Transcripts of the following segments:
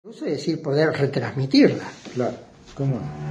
Es decir, poder retransmitirla. Claro, ¿cómo no?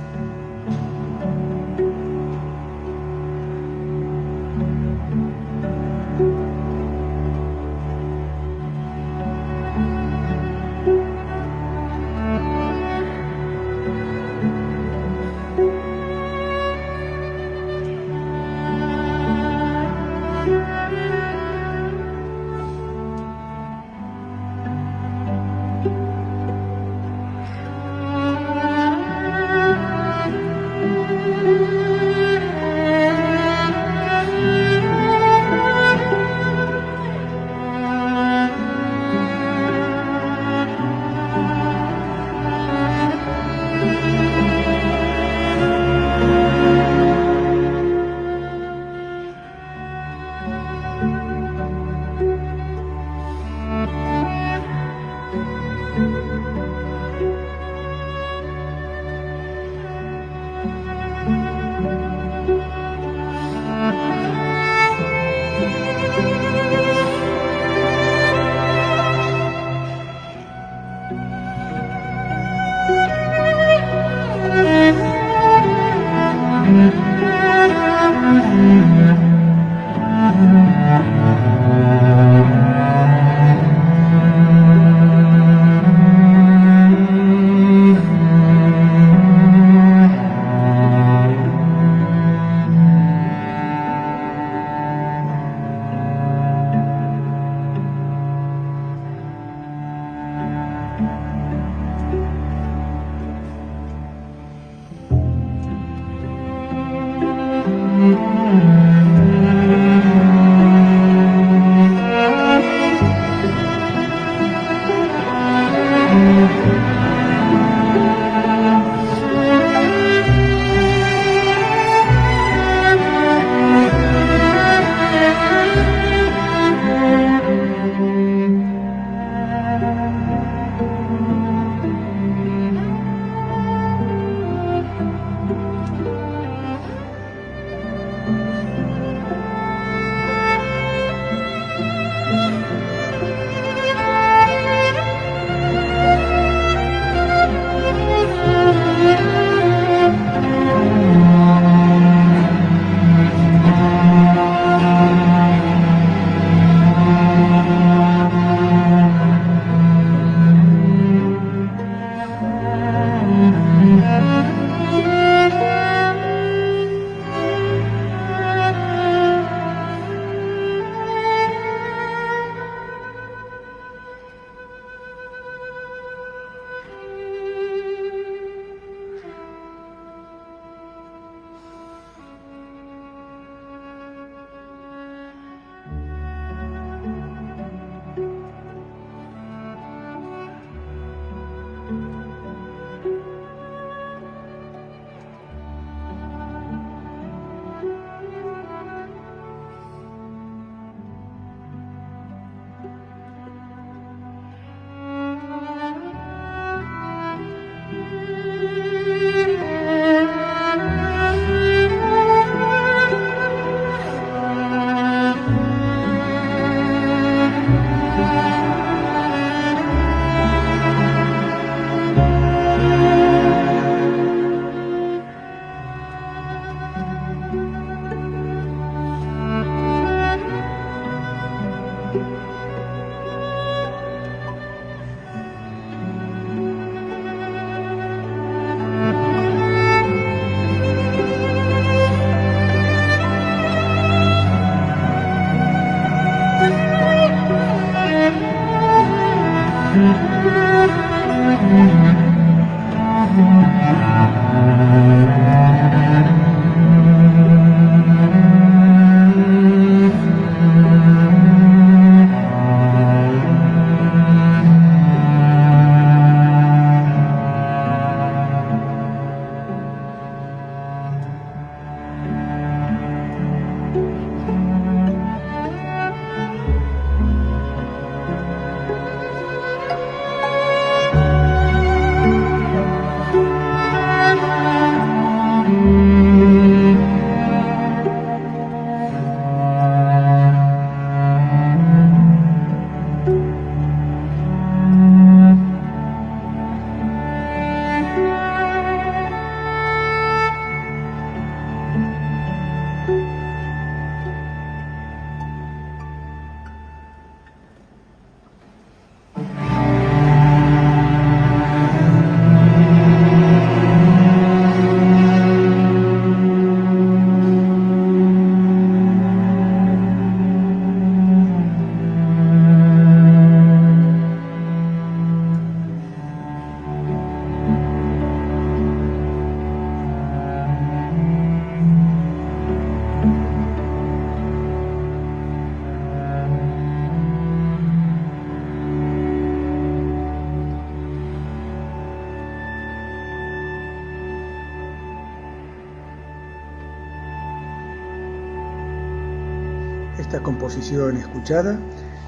Esta composición escuchada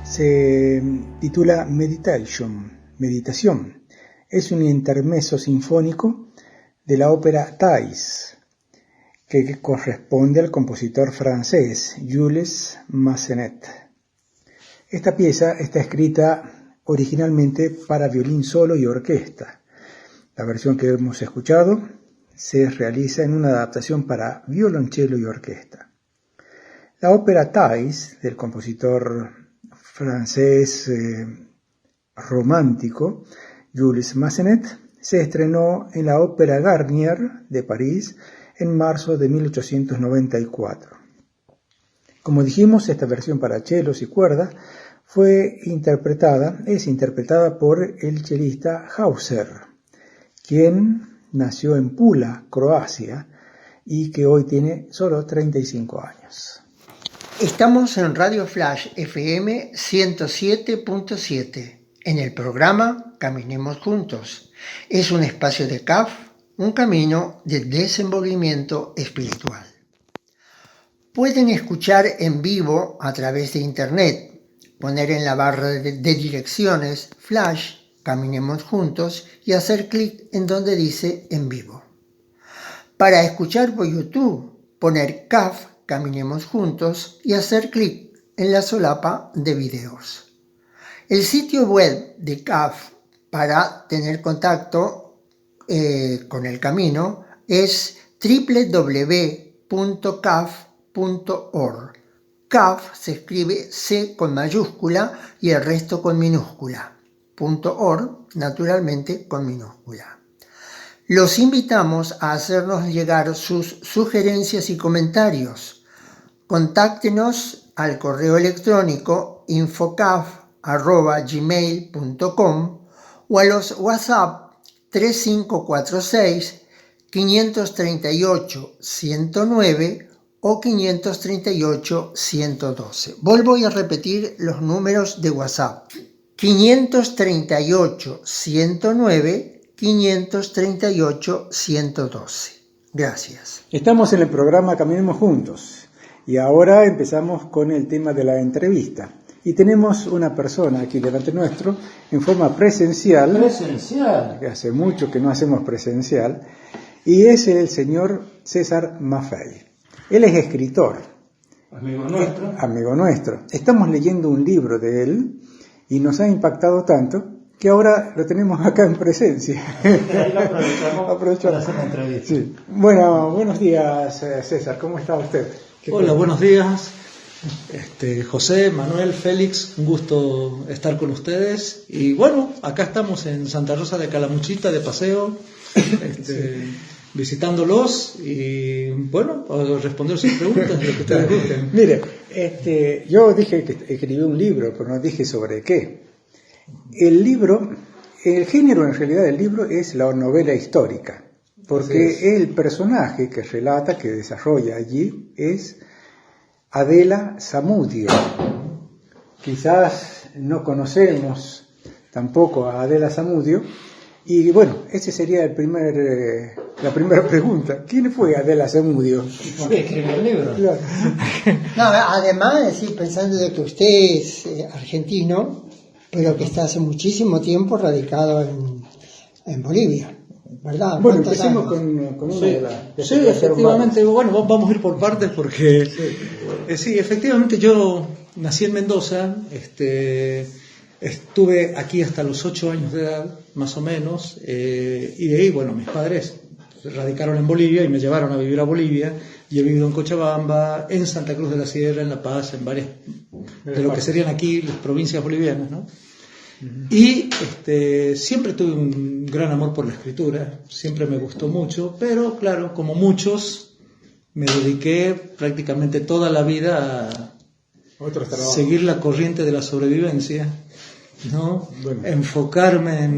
se titula Meditación. Es un intermezzo sinfónico de la ópera Thais, que corresponde al compositor francés Jules Massenet. Esta pieza está escrita originalmente para violín solo y orquesta. La versión que hemos escuchado se realiza en una adaptación para violonchelo y orquesta. La ópera Thais, del compositor francés romántico Jules Massenet, se estrenó en la Ópera Garnier de París en marzo de 1894. Como dijimos, esta versión para chelos y cuerda es interpretada por el chelista Hauser, quien nació en Pula, Croacia, y que hoy tiene solo 35 años. Estamos en Radio Flash FM 107.7, en el programa Caminemos Juntos. Es un espacio de CAF, un camino de desenvolvimiento espiritual. Pueden escuchar en vivo a través de internet, poner en la barra de direcciones Flash, Caminemos Juntos y hacer clic en donde dice en vivo. Para escuchar por YouTube, poner CAF, Caminemos Juntos y hacer clic en la solapa de videos. El sitio web de CAF para tener contacto con el camino es www.caf.org. CAF se escribe C con mayúscula y el resto con minúscula. .org, naturalmente con minúscula. Los invitamos a hacernos llegar sus sugerencias y comentarios. Contáctenos al correo electrónico infocaf@gmail.com o a los WhatsApp 3546 538 109 o 538 112. Vuelvo a repetir los números de WhatsApp: 538 109 538 112. Gracias. Estamos en el programa Caminemos Juntos y ahora empezamos con el tema de la entrevista. Y tenemos una persona aquí delante nuestro en forma presencial. Presencial. Que hace mucho que no hacemos presencial. Y es el señor César Maffei. Él es escritor. Amigo nuestro. Amigo nuestro. Estamos leyendo un libro de él y nos ha impactado tanto que ahora lo tenemos acá en presencia. Y ahí lo aprovechamos para hacer una entrevista. Sí. Bueno, buenos días, César. ¿Cómo está usted? Hola, buenos días. José, Manuel, Félix, un gusto estar con ustedes. Y bueno, acá estamos en Santa Rosa de Calamuchita de paseo, visitándolos y bueno, a responder sus preguntas, lo que ustedes gusten. Mire, yo dije que escribí un libro, pero no dije sobre qué. El género en realidad del libro es la novela histórica, porque el personaje que relata, que desarrolla allí es Adela Zamudio. Quizás no conocemos tampoco a Adela Zamudio. Y bueno, ese sería la primera pregunta. ¿Quién fue Adela Zamudio? ¿Por qué escribió el libro? Claro. No, además, pensando de que usted es argentino, pero que está hace muchísimo tiempo radicado en Bolivia, ¿verdad? Bueno, empecemos con una de las... Sí, efectivamente. Bueno, vamos a ir por partes porque... Sí, efectivamente yo nací en Mendoza, estuve aquí hasta los 8 años de edad, más o menos, y de ahí, bueno, mis padres radicaron en Bolivia y me llevaron a vivir a Bolivia, y he vivido en Cochabamba, en Santa Cruz de la Sierra, en La Paz, en varias de lo que serían aquí las provincias bolivianas, ¿no? Y siempre tuve un gran amor por la escritura, siempre me gustó mucho, pero claro, como muchos, me dediqué prácticamente toda la vida a seguir la corriente de la sobrevivencia, ¿no? Bueno. Enfocarme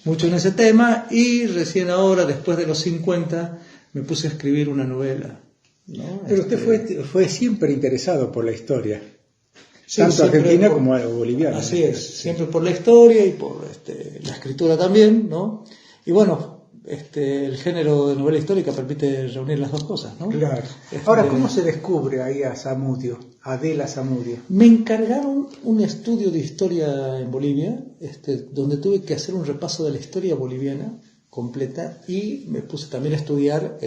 mucho en ese tema, y recién ahora, después de los 50, me puse a escribir una novela, ¿no? Pero usted fue siempre interesado por la historia, Sí, tanto argentina como boliviana. Así es, siempre por la historia y por la escritura también, ¿no? Y bueno, el género de novela histórica permite reunir las dos cosas, ¿no? Claro. Ahora, ¿cómo se descubre ahí a Zamudio, a Adela Zamudio? Me encargaron un estudio de historia en Bolivia, donde tuve que hacer un repaso de la historia boliviana completa y me puse también a estudiar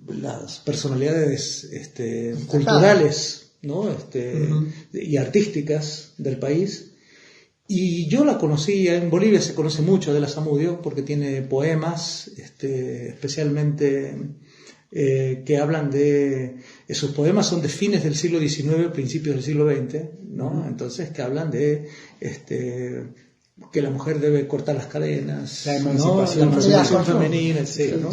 las personalidades culturales, ¿no? Y artísticas del país. Y yo la conocía, en Bolivia se conoce mucho Adela Zamudio porque tiene poemas, especialmente que hablan de... Esos poemas son de fines del siglo XIX, principios del siglo XX, ¿no? Entonces, que hablan de que la mujer debe cortar las cadenas, la emancipación, ¿no? La emancipación femenina, etc. ¿no?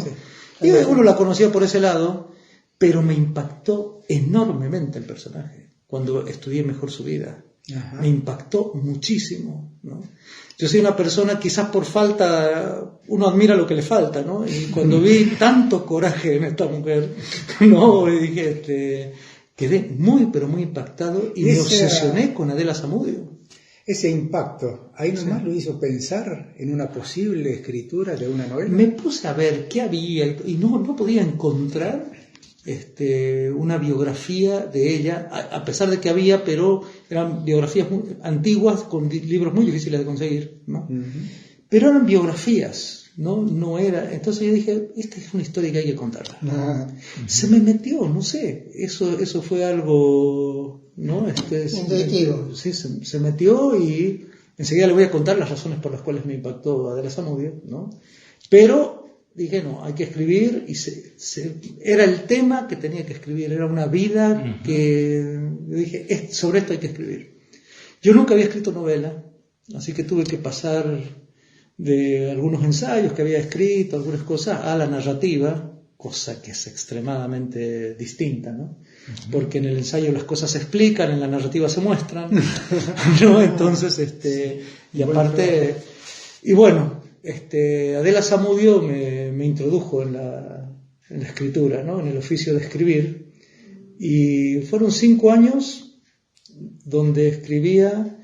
Y uno la conocía por ese lado, pero me impactó enormemente el personaje cuando estudié mejor su vida. Ajá. Me impactó muchísimo, ¿no? Yo soy una persona, quizás por falta, uno admira lo que le falta, ¿no? Y cuando vi tanto coraje en esta mujer, ¿no? Dije, quedé muy, pero muy impactado y me obsesioné con Adela Zamudio. Ese impacto, ahí nomás lo hizo pensar en una posible escritura de una novela. Me puse a ver qué había y no podía encontrar una biografía de ella, a pesar de que había, pero eran biografías muy antiguas con libros muy difíciles de conseguir, ¿no? Uh-huh. Pero eran biografías, no era. Entonces yo dije, esta es una historia que hay que contarla. Uh-huh. Se me metió, no sé, eso fue algo, ¿no? Intuitivo. Sí, se metió y enseguida le voy a contar las razones por las cuales me impactó Adela Zamudio, ¿no? Pero dije, no, hay que escribir, y era el tema que tenía que escribir, era una vida que dije, sobre esto hay que escribir. Yo nunca había escrito novela, así que tuve que pasar de algunos ensayos que había escrito, algunas cosas, a la narrativa, cosa que es extremadamente distinta, ¿no? Porque en el ensayo las cosas se explican, en la narrativa se muestran, ¿no? Entonces, y aparte, y bueno, Adela Zamudio me introdujo en la escritura, ¿no? En el oficio de escribir, y fueron 5 años donde escribía.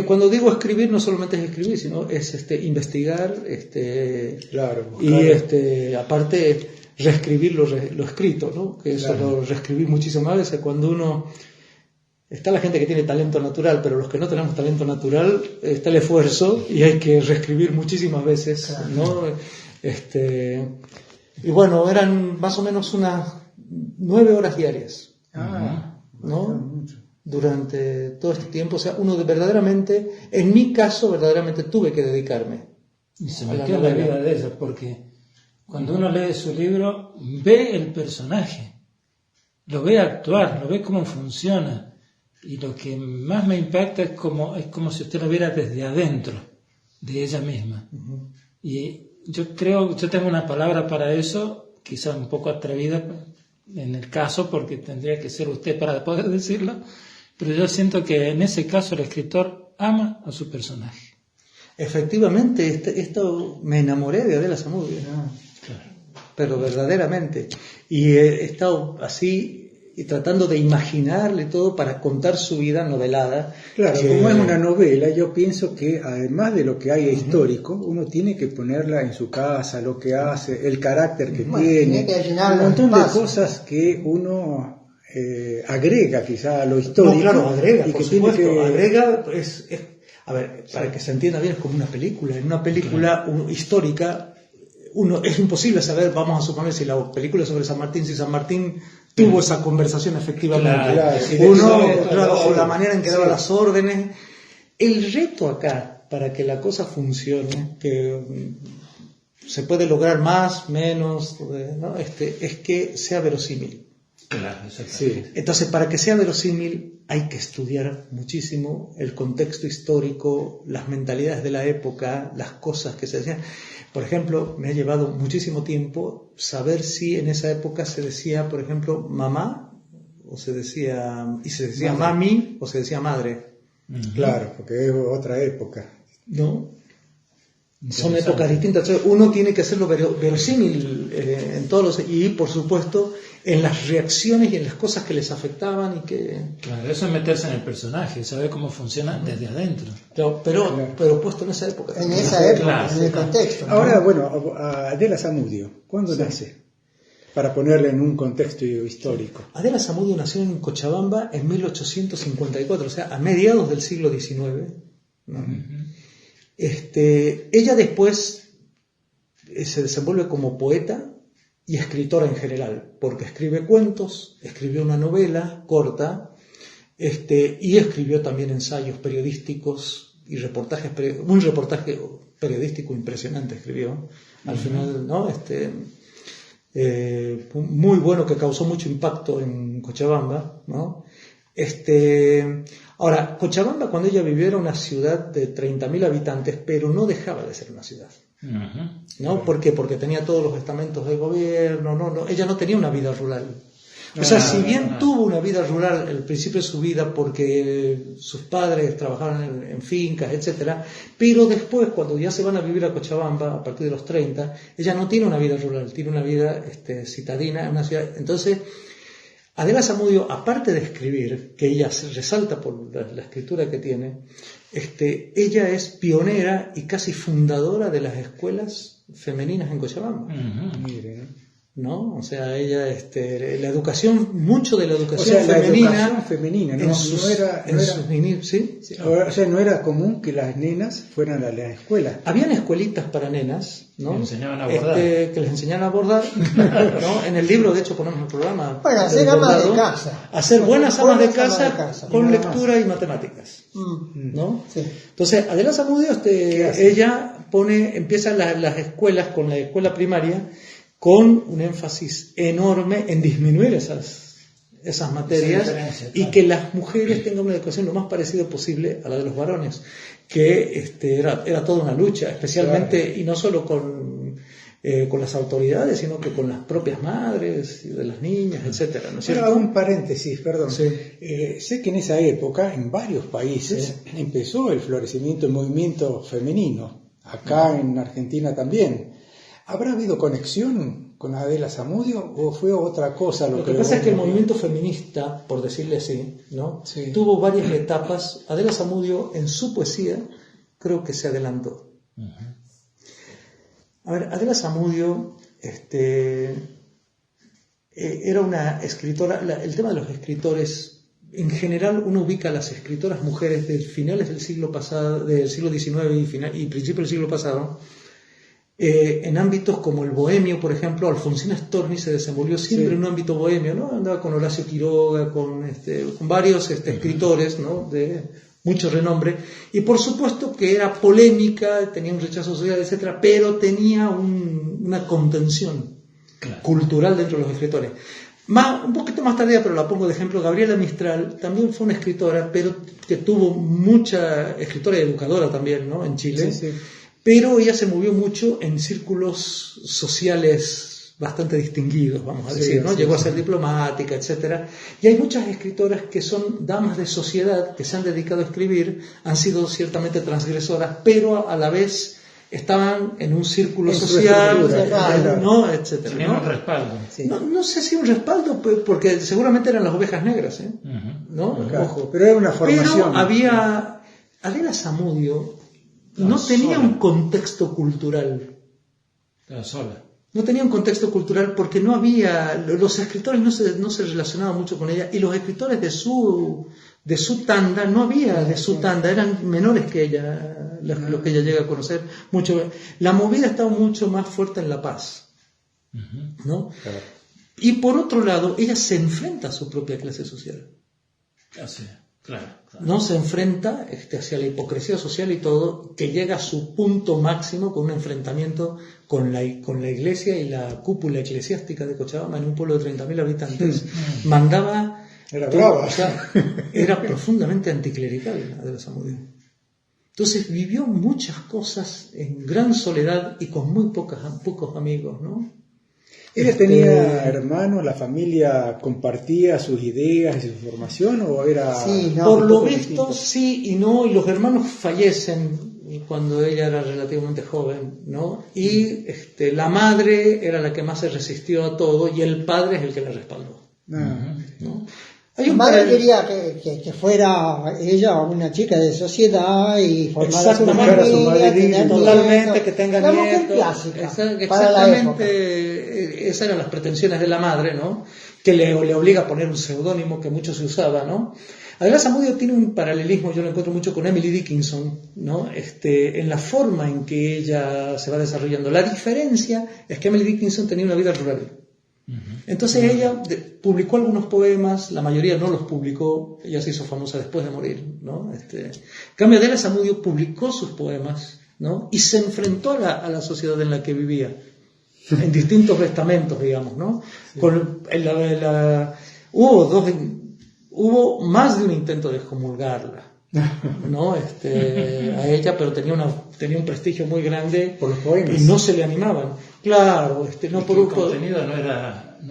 Cuando digo escribir, no solamente es escribir, sino es investigar, claro, y aparte reescribir lo escrito, ¿no? Que eso lo reescribí muchísimas veces. Cuando uno... Está la gente que tiene talento natural, pero los que no tenemos talento natural, está el esfuerzo y hay que reescribir muchísimas veces, ¿no? Y bueno, eran más o menos unas 9 horas diarias, ¿no? Durante todo este tiempo. O sea, uno verdaderamente, en mi caso, verdaderamente tuve que dedicarme. Y se me queda la vida de ella, porque cuando uno lee su libro, ve el personaje, lo ve actuar, lo ve cómo funciona. Y lo que más me impacta es como si usted lo viera desde adentro de ella misma. Uh-huh. Y yo tengo una palabra para eso, quizás un poco atrevida en el caso, porque tendría que ser usted para poder decirlo, pero yo siento que en ese caso el escritor ama a su personaje. Efectivamente, esto me enamoré de Adela Zamudio, claro. Pero verdaderamente. Y he estado así... y tratando de imaginarle todo para contar su vida novelada. Claro, como es una novela, yo pienso que además de lo que hay histórico, uno tiene que ponerla en su casa, lo que hace, el carácter que tiene, un montón de cosas que uno agrega quizá a lo histórico. No, claro, agrega, y por que supuesto, tiene que... agrega, a ver, para que se entienda bien, es como una película. En una película histórica, es imposible saber, vamos a suponer, si la película es sobre San Martín, si San Martín tuvo esa conversación efectivamente, o la manera en que daba las órdenes. El reto acá, para que la cosa funcione, que se puede lograr más, menos, ¿no? Es que sea verosímil. Claro, sí. Entonces, para que sea verosímil hay que estudiar muchísimo el contexto histórico, las mentalidades de la época, las cosas que se decían. Por ejemplo, me ha llevado muchísimo tiempo saber si en esa época se decía, por ejemplo, mamá, o se decía mami, o se decía madre. Claro, porque es otra época. ¿No? Son épocas distintas. Entonces, uno tiene que hacerlo verosímil en todos los... Y, por supuesto, en las reacciones y en las cosas que les afectaban y que... Claro, eso es meterse en el personaje, saber cómo funciona desde adentro. Pero puesto en esa época. En esa época, Claro. en el contexto. ¿no? Ahora, bueno, Adela Zamudio, ¿cuándo nace? Para ponerle en un contexto histórico. Adela Zamudio nació en Cochabamba en 1854, o sea, a mediados del siglo XIX, ¿no? Ella después se desenvuelve como poeta y escritora en general, porque escribe cuentos, escribió una novela corta, y escribió también ensayos periodísticos y reportajes, un reportaje periodístico impresionante escribió, al final, ¿no? Muy bueno, que causó mucho impacto en Cochabamba, ¿no? Ahora, Cochabamba, cuando ella vivió, era una ciudad de 30.000 habitantes, pero no dejaba de ser una ciudad, ¿no? ¿Por qué? Porque tenía todos los estamentos del gobierno, ella no tenía una vida rural. O sea, si bien tuvo una vida rural al principio de su vida porque sus padres trabajaban en fincas, etcétera, pero después, cuando ya se van a vivir a Cochabamba, a partir de los 30, ella no tiene una vida rural, tiene una vida citadina en una ciudad. Entonces, Adela Zamudio, aparte de escribir, que ella se resalta por la escritura que tiene, ella es pionera y casi fundadora de las escuelas femeninas en Cochabamba. ¿No? O sea, ella, la educación, mucho de la educación femenina. La educación femenina, ¿sí? O sea, no era común que las nenas fueran a la escuela. Habían escuelitas para nenas, ¿no? Que enseñaban a bordar. Que les enseñaban a bordar, ¿no? En el libro, de hecho, ponemos el programa. Bueno, hacer amas de casa. Hacer buenas amas de Buenas casa, amas de casa, con nada lectura más. y matemáticas, ¿no? Sí. Entonces, Adela Zamudio, ella empieza las escuelas con la escuela primaria, con un énfasis enorme en disminuir esas materias y que las mujeres tengan una educación lo más parecida posible a la de los varones, que era toda una lucha, especialmente, y no solo con las autoridades, sino que con las propias madres de las niñas, etcétera, ¿no es cierto? Pero un paréntesis, perdón. Sí. Sé que en esa época, en varios países, empezó el florecimiento del movimiento femenino. Acá en Argentina también. ¿Habrá habido conexión con Adela Zamudio o fue otra cosa? Lo que pasa es que el movimiento feminista, por decirle así, ¿no? Sí. Tuvo varias etapas. Adela Zamudio, en su poesía, creo que se adelantó. A ver, Adela Zamudio era una escritora. El tema de los escritores, en general, uno ubica a las escritoras mujeres de finales del siglo pasado, del siglo XIX y principios del siglo pasado, en ámbitos como el bohemio, por ejemplo. Alfonsina Storni se desenvolvió siempre en un ámbito bohemio, ¿no? Andaba con Horacio Quiroga, con varios escritores, ¿no? De mucho renombre, y por supuesto que era polémica, tenía un rechazo social, etcétera, pero tenía una contención cultural dentro de los escritores. Un poquito más tardía, pero la pongo de ejemplo, Gabriela Mistral también fue una escritora, pero que tuvo mucha escritora y educadora también, ¿no? En Chile. Sí. Pero ella se movió mucho en círculos sociales bastante distinguidos, vamos a decir, ¿no? Llegó a ser diplomática, etcétera. Y hay muchas escritoras que son damas de sociedad, que se han dedicado a escribir, han sido ciertamente transgresoras, pero a la vez estaban en un círculo social, ¿no? Etcétera. Tenían un respaldo. Sí. No sé si un respaldo, porque seguramente eran las ovejas negras, ¿no? Claro, Ojo. pero era una formación. Pero Adela Zamudio no tenía un contexto cultural. Estaba sola. No tenía un contexto cultural porque no había, los escritores no se relacionaban mucho con ella, y los escritores de su tanda, no había de su tanda, eran menores que ella, los que ella llega a conocer mucho. La movida estaba mucho más fuerte en La Paz, ¿no? Claro. Y por otro lado, ella se enfrenta a su propia clase social. Así. Claro. No se enfrenta hacia la hipocresía social y todo, que llega a su punto máximo con un enfrentamiento con la iglesia y la cúpula eclesiástica de Cochabamba, en un pueblo de 30.000 habitantes. Mandaba... Era brava. O sea, era profundamente anticlerical Adela Zamudio. Entonces vivió muchas cosas en gran soledad y con muy pocos amigos, ¿no? ¿Ella tenía hermanos? ¿La familia compartía sus ideas y su formación? ¿O era...? Sí, no, por lo visto, distinto? sí y no, y los hermanos fallecen cuando ella era relativamente joven, ¿no? Y la madre era la que más se resistió a todo y el padre es el que la respaldó, ¿no? Su madre quería que fuera ella una chica de sociedad y formara su familia, totalmente, que tenga la mujer nietos. clásica, para la época. Esas eran las pretensiones de la madre, ¿no? Que le obliga a poner un seudónimo que mucho se usaba, ¿no? Adela Zamudio tiene un paralelismo, yo lo encuentro mucho con Emily Dickinson, ¿no? En la forma en que ella se va desarrollando. La diferencia es que Emily Dickinson tenía una vida rural. Entonces ella publicó algunos poemas, la mayoría no los publicó, ella se hizo famosa después de morir, ¿no? En cambio, Adela Zamudio publicó sus poemas, ¿no? Y se enfrentó a la sociedad en la que vivía, en distintos estamentos, digamos, ¿no? Sí. Hubo más de un intento de excomulgarla, ¿no? A ella, pero tenía un prestigio muy grande por los poemas. Y no se le animaban. Claro, no por el contenido no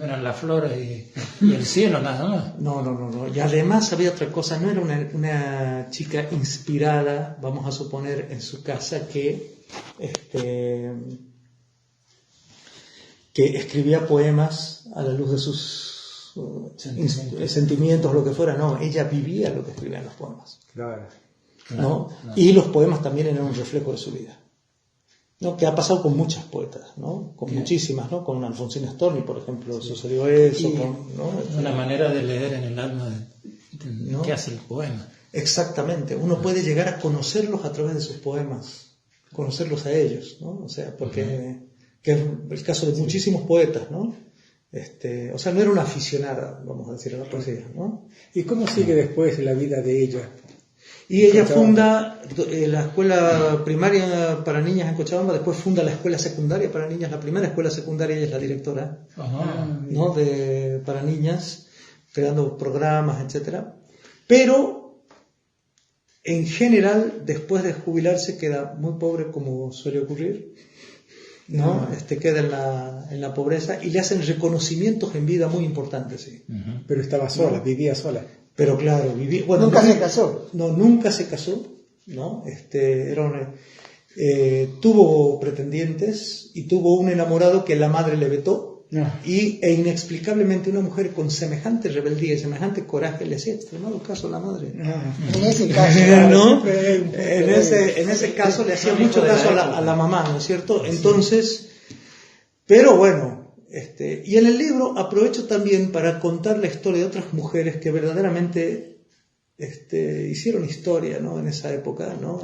eran las flores y el cielo nada más. No. Y además había otra cosa, no era una chica inspirada, vamos a suponer, en su casa que escribía poemas a la luz de sus sentimientos, lo que fuera. No, ella vivía lo que escribía en los poemas. Claro. ¿No? Y los poemas también eran un reflejo de su vida, ¿no? Que ha pasado con muchas poetas, ¿no? Con muchísimas, ¿no? Con Alfonsina Storni, por ejemplo, sucedió eso. ¿No? Una manera de leer en el alma ¿no? ¿Qué hace el poema? Exactamente, uno puede llegar a conocerlos a través de sus poemas, conocerlos a ellos, ¿no? O sea, porque que es el caso de muchísimos poetas, ¿no? O sea, no era una aficionada, vamos a decir, a la poesía, ¿no? ¿Y cómo sigue después la vida de ella? Y ella funda la escuela primaria para niñas en Cochabamba, después funda la escuela secundaria para niñas, la primera escuela secundaria, ella es la directora, ¿no? Para niñas, creando programas, etcétera. Pero, en general, después de jubilarse, queda muy pobre, como suele ocurrir, ¿no? Queda en la pobreza y le hacen reconocimientos en vida muy importantes, sí. Pero estaba sola, vivía sola. Pero claro, nunca se casó. No, nunca se casó, ¿no? Tuvo pretendientes y tuvo un enamorado que la madre le vetó. E inexplicablemente una mujer con semejante rebeldía y semejante coraje le hacía extremado caso a la madre. En ese caso, ¿no? En ese caso le hacía mucho caso a la mamá, ¿no es cierto? Entonces, pero bueno, y en el libro aprovecho también para contar la historia de otras mujeres que verdaderamente hicieron historia, ¿no? En esa época, ¿no?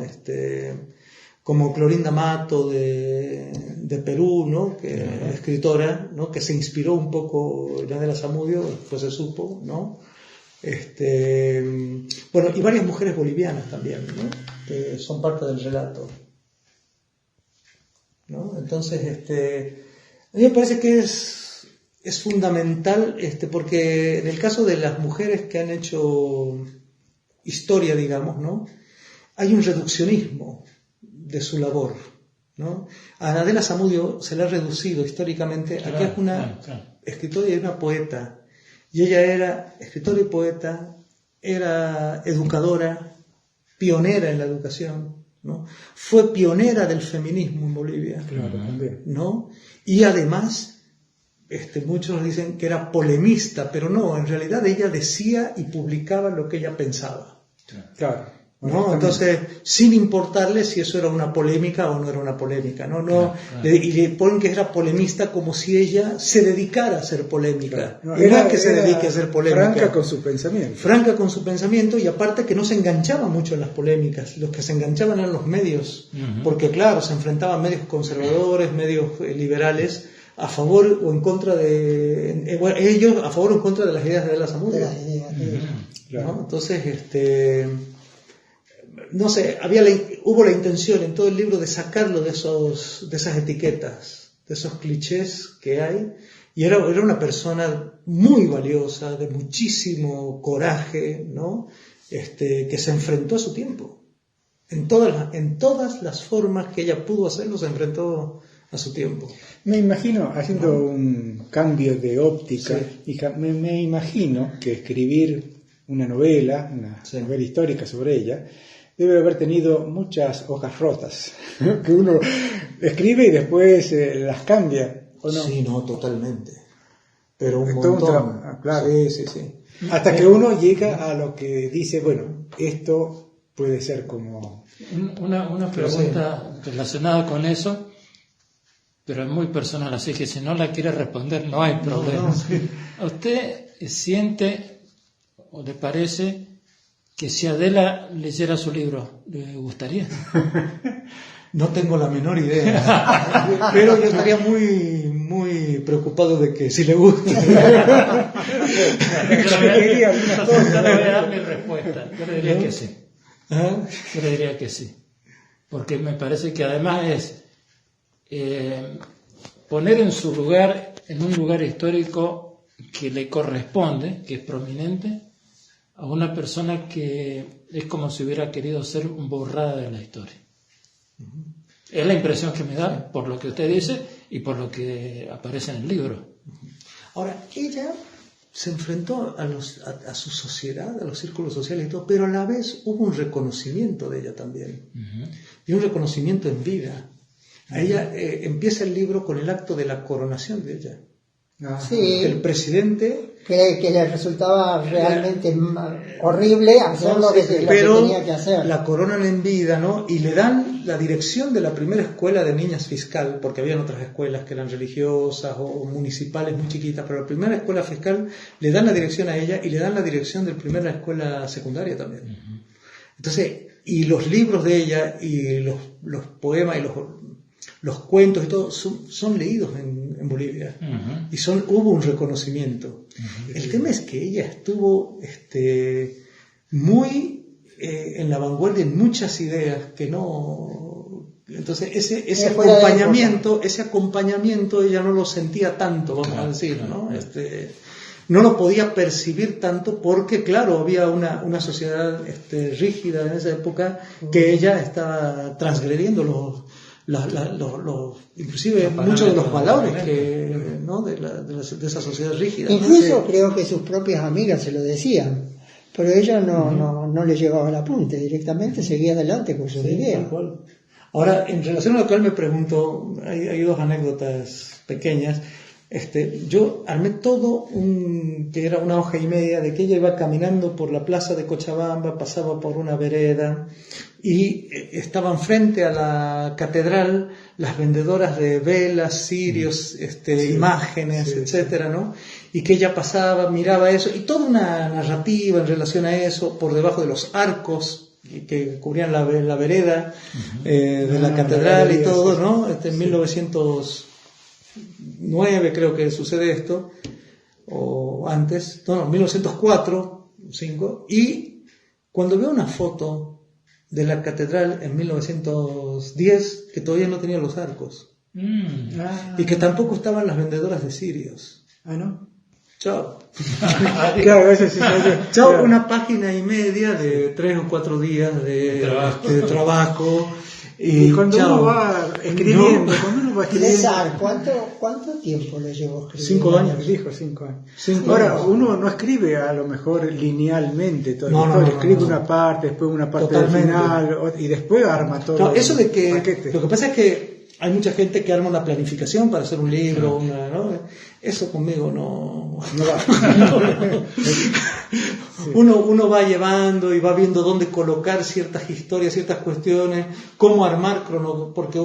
Como Clorinda Mato de Perú, ¿no? Escritora, ¿no? Que se inspiró un poco en Adela Zamudio, después se supo, ¿no? Bueno, y varias mujeres bolivianas también, ¿no? Que son parte del relato, ¿no? Entonces, a mí me parece que es fundamental, porque en el caso de las mujeres que han hecho historia, digamos, ¿no? Hay un reduccionismo de su labor, ¿no? A Adela Zamudio se le ha reducido históricamente a que es una escritora y una poeta, y ella era escritora y poeta, era educadora, pionera en la educación, ¿no? Fue pionera del feminismo en Bolivia, ¿no? Y además, muchos dicen que era polemista, pero no, en realidad ella decía y publicaba lo que ella pensaba. Claro. ¿No? Entonces, sin importarle si eso era una polémica o no era una polémica, ¿no? Y le ponen que era polemista como si ella se dedicara a ser polémica. No, y no es que se dedique a ser polémica. Franca con su pensamiento. Franca con su pensamiento, y aparte que no se enganchaba mucho en las polémicas. Los que se enganchaban eran los medios, porque claro, se enfrentaban medios conservadores, medios liberales, a favor o en contra de... ellos a favor o en contra de las ideas de Adela Zamudio. ¿No? Entonces, no sé, hubo la intención en todo el libro de sacarlo de esas etiquetas, de esos clichés que hay, y era una persona muy valiosa, de muchísimo coraje, ¿no? Que se enfrentó a su tiempo. En todas las formas que ella pudo hacerlo, se enfrentó a su tiempo. Me imagino, haciendo un cambio de óptica, me imagino que escribir una novela histórica sobre ella, debe haber tenido muchas hojas rotas, que uno escribe y después las cambia, ¿o no? Sí, no, totalmente. Pero un Todo montón. claro. Sí. Hasta que uno llega a lo que dice, bueno, esto puede ser como... Una pregunta relacionada con eso, pero es muy personal, así que si no la quiere responder no hay problema. ¿A usted siente o le parece que si Adela leyera su libro, le gustaría? No tengo la menor idea, pero yo estaría muy preocupado de que si le gusta. Yo le voy a dar mi respuesta. Yo le diría que sí. ¿Ah? Yo le diría que sí. Porque me parece que además es poner en su lugar, en un lugar histórico que le corresponde, que es prominente, a una persona que es como si hubiera querido ser borrada de la historia. Es la impresión que me da por lo que usted dice y por lo que aparece en el libro. Ahora, ella se enfrentó a su sociedad, a los círculos sociales y todo, pero a la vez hubo un reconocimiento de ella también. Y un reconocimiento en vida. A ella empieza el libro con el acto de la coronación de ella. Sí. El presidente... Que le resultaba realmente horrible hacer lo que tenía que hacer. La coronan en vida, ¿no? Y le dan la dirección de la primera escuela de niñas fiscal, porque habían otras escuelas que eran religiosas o municipales muy chiquitas, pero la primera escuela fiscal le dan la dirección a ella y le dan la dirección de la primera escuela secundaria también. Entonces, y los libros de ella y los poemas y los cuentos y todo son leídos en Bolivia y hubo un reconocimiento. El tema es que ella estuvo muy en la vanguardia en muchas ideas que no... Entonces ese acompañamiento ella no lo sentía tanto, vamos a decir, ¿no? No lo podía percibir tanto porque, claro, había una sociedad rígida en esa época que ella estaba transgrediendo inclusive muchos de los valores ¿no? de esa sociedad rígida. Incluso creo que sus propias amigas se lo decían, pero ella no le llevaba el apunte, directamente seguía adelante con sus ideas. Ahora, en relación a lo que él me preguntó, hay dos anécdotas pequeñas. Yo armé todo que era una hoja y media de que ella iba caminando por la plaza de Cochabamba, pasaba por una vereda y estaban frente a la catedral las vendedoras de velas, cirios, imágenes, etcétera, ¿no? Y que ella pasaba, miraba eso y toda una narrativa en relación a eso por debajo de los arcos que cubrían la vereda de la catedral y todo, ¿no? En 1909 creo que sucede esto, o antes, 1904, 5, y cuando veo una foto de la catedral en 1910, que todavía no tenía los arcos, y que tampoco estaban las vendedoras de cirios. ¿No? Chao. Claro, eso sí. Chao, claro. Una página y media de 3 o 4 días de trabajo. Y cuando chao. uno va escribiendo, César, ¿cuánto tiempo le llevó escribiendo? 5 años. Dijo 5 años. 5 Ahora, años. uno no escribe a lo mejor linealmente todo. No, escribe una parte, después una parte Totalmente. final, y después arma todo. No, eso de que paquete. lo que pasa es que hay mucha gente que arma una planificación para hacer un libro, ¿no? Eso conmigo no va. Uno va llevando y va viendo dónde colocar ciertas historias, ciertas cuestiones, cómo armar porque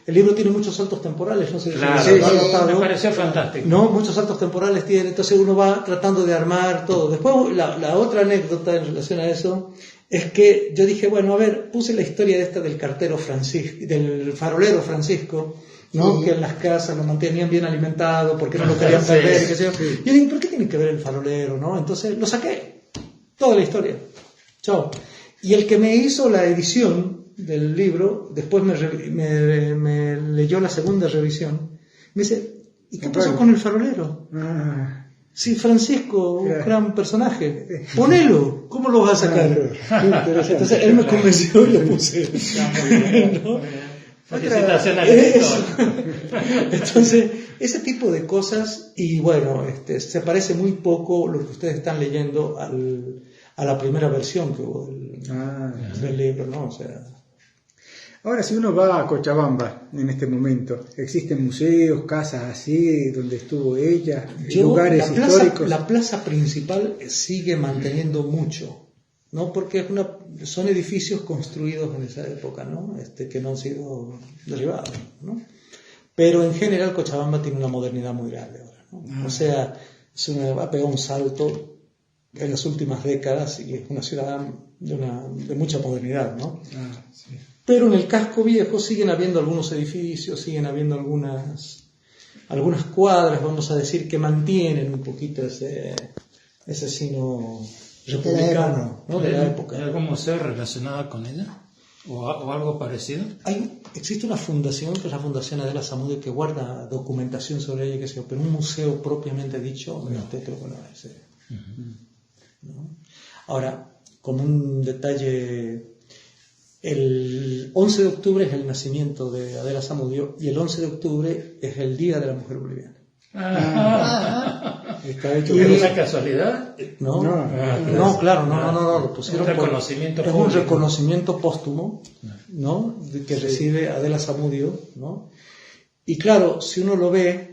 el libro tiene muchos saltos temporales, no sé si Claro, lo han notado. me pareció fantástico. No, muchos saltos temporales tiene, entonces uno va tratando de armar todo. Después la otra anécdota en relación a eso es que yo dije, bueno, a ver, puse la historia esta del cartero Francisco, del farolero Francisco, ¿no? Sí. Que en las casas lo mantenían bien alimentado porque no lo querían perder. Y qué sé yo. Yo dije, ¿por qué tiene que ver el farolero, no? Entonces lo saqué, toda la historia. Chao. Y el que me hizo la edición del libro, después me leyó la segunda revisión, me dice, ¿y qué pasó con el farolero? Sí, Francisco, un gran personaje. Ponelo, ¿cómo lo vas a sacar? Entonces él me convenció y lo puse. ¿No? Felicitaciones al editor. Entonces, ese tipo de cosas, y bueno, se parece muy poco lo que ustedes están leyendo a la primera versión que hubo del libro, ¿no? O sea, ahora, si uno va a Cochabamba en este momento, ¿existen museos, casas así, donde estuvo ella, lugares históricos? La plaza principal sigue manteniendo mucho, ¿no? Porque son edificios construidos en esa época, ¿no? Que no han sido derribados, ¿no? Pero en general Cochabamba tiene una modernidad muy grande ahora, ¿no? O sea, ha pegado un salto en las últimas décadas y es una ciudad de mucha modernidad, ¿no? Sí. Pero en el casco viejo siguen habiendo algunos edificios, siguen habiendo algunas cuadras, vamos a decir, que mantienen un poquito ese sino republicano, ¿no? De la época. ¿Hay algún museo relacionado con ella? ¿O algo parecido? Existe una fundación, que es la Fundación Adela Zamudio, que guarda documentación sobre ella, pero un museo propiamente dicho, creo que no es. ¿No? Ahora, como un detalle, el 11 de octubre es el nacimiento de Adela Zamudio y el 11 de octubre es el Día de la Mujer Boliviana. Está hecho ¿Es una casualidad? No, claro, no, lo pusieron un reconocimiento es un reconocimiento póstumo, ¿no? Que recibe Adela Zamudio, ¿no? Y claro, si uno lo ve,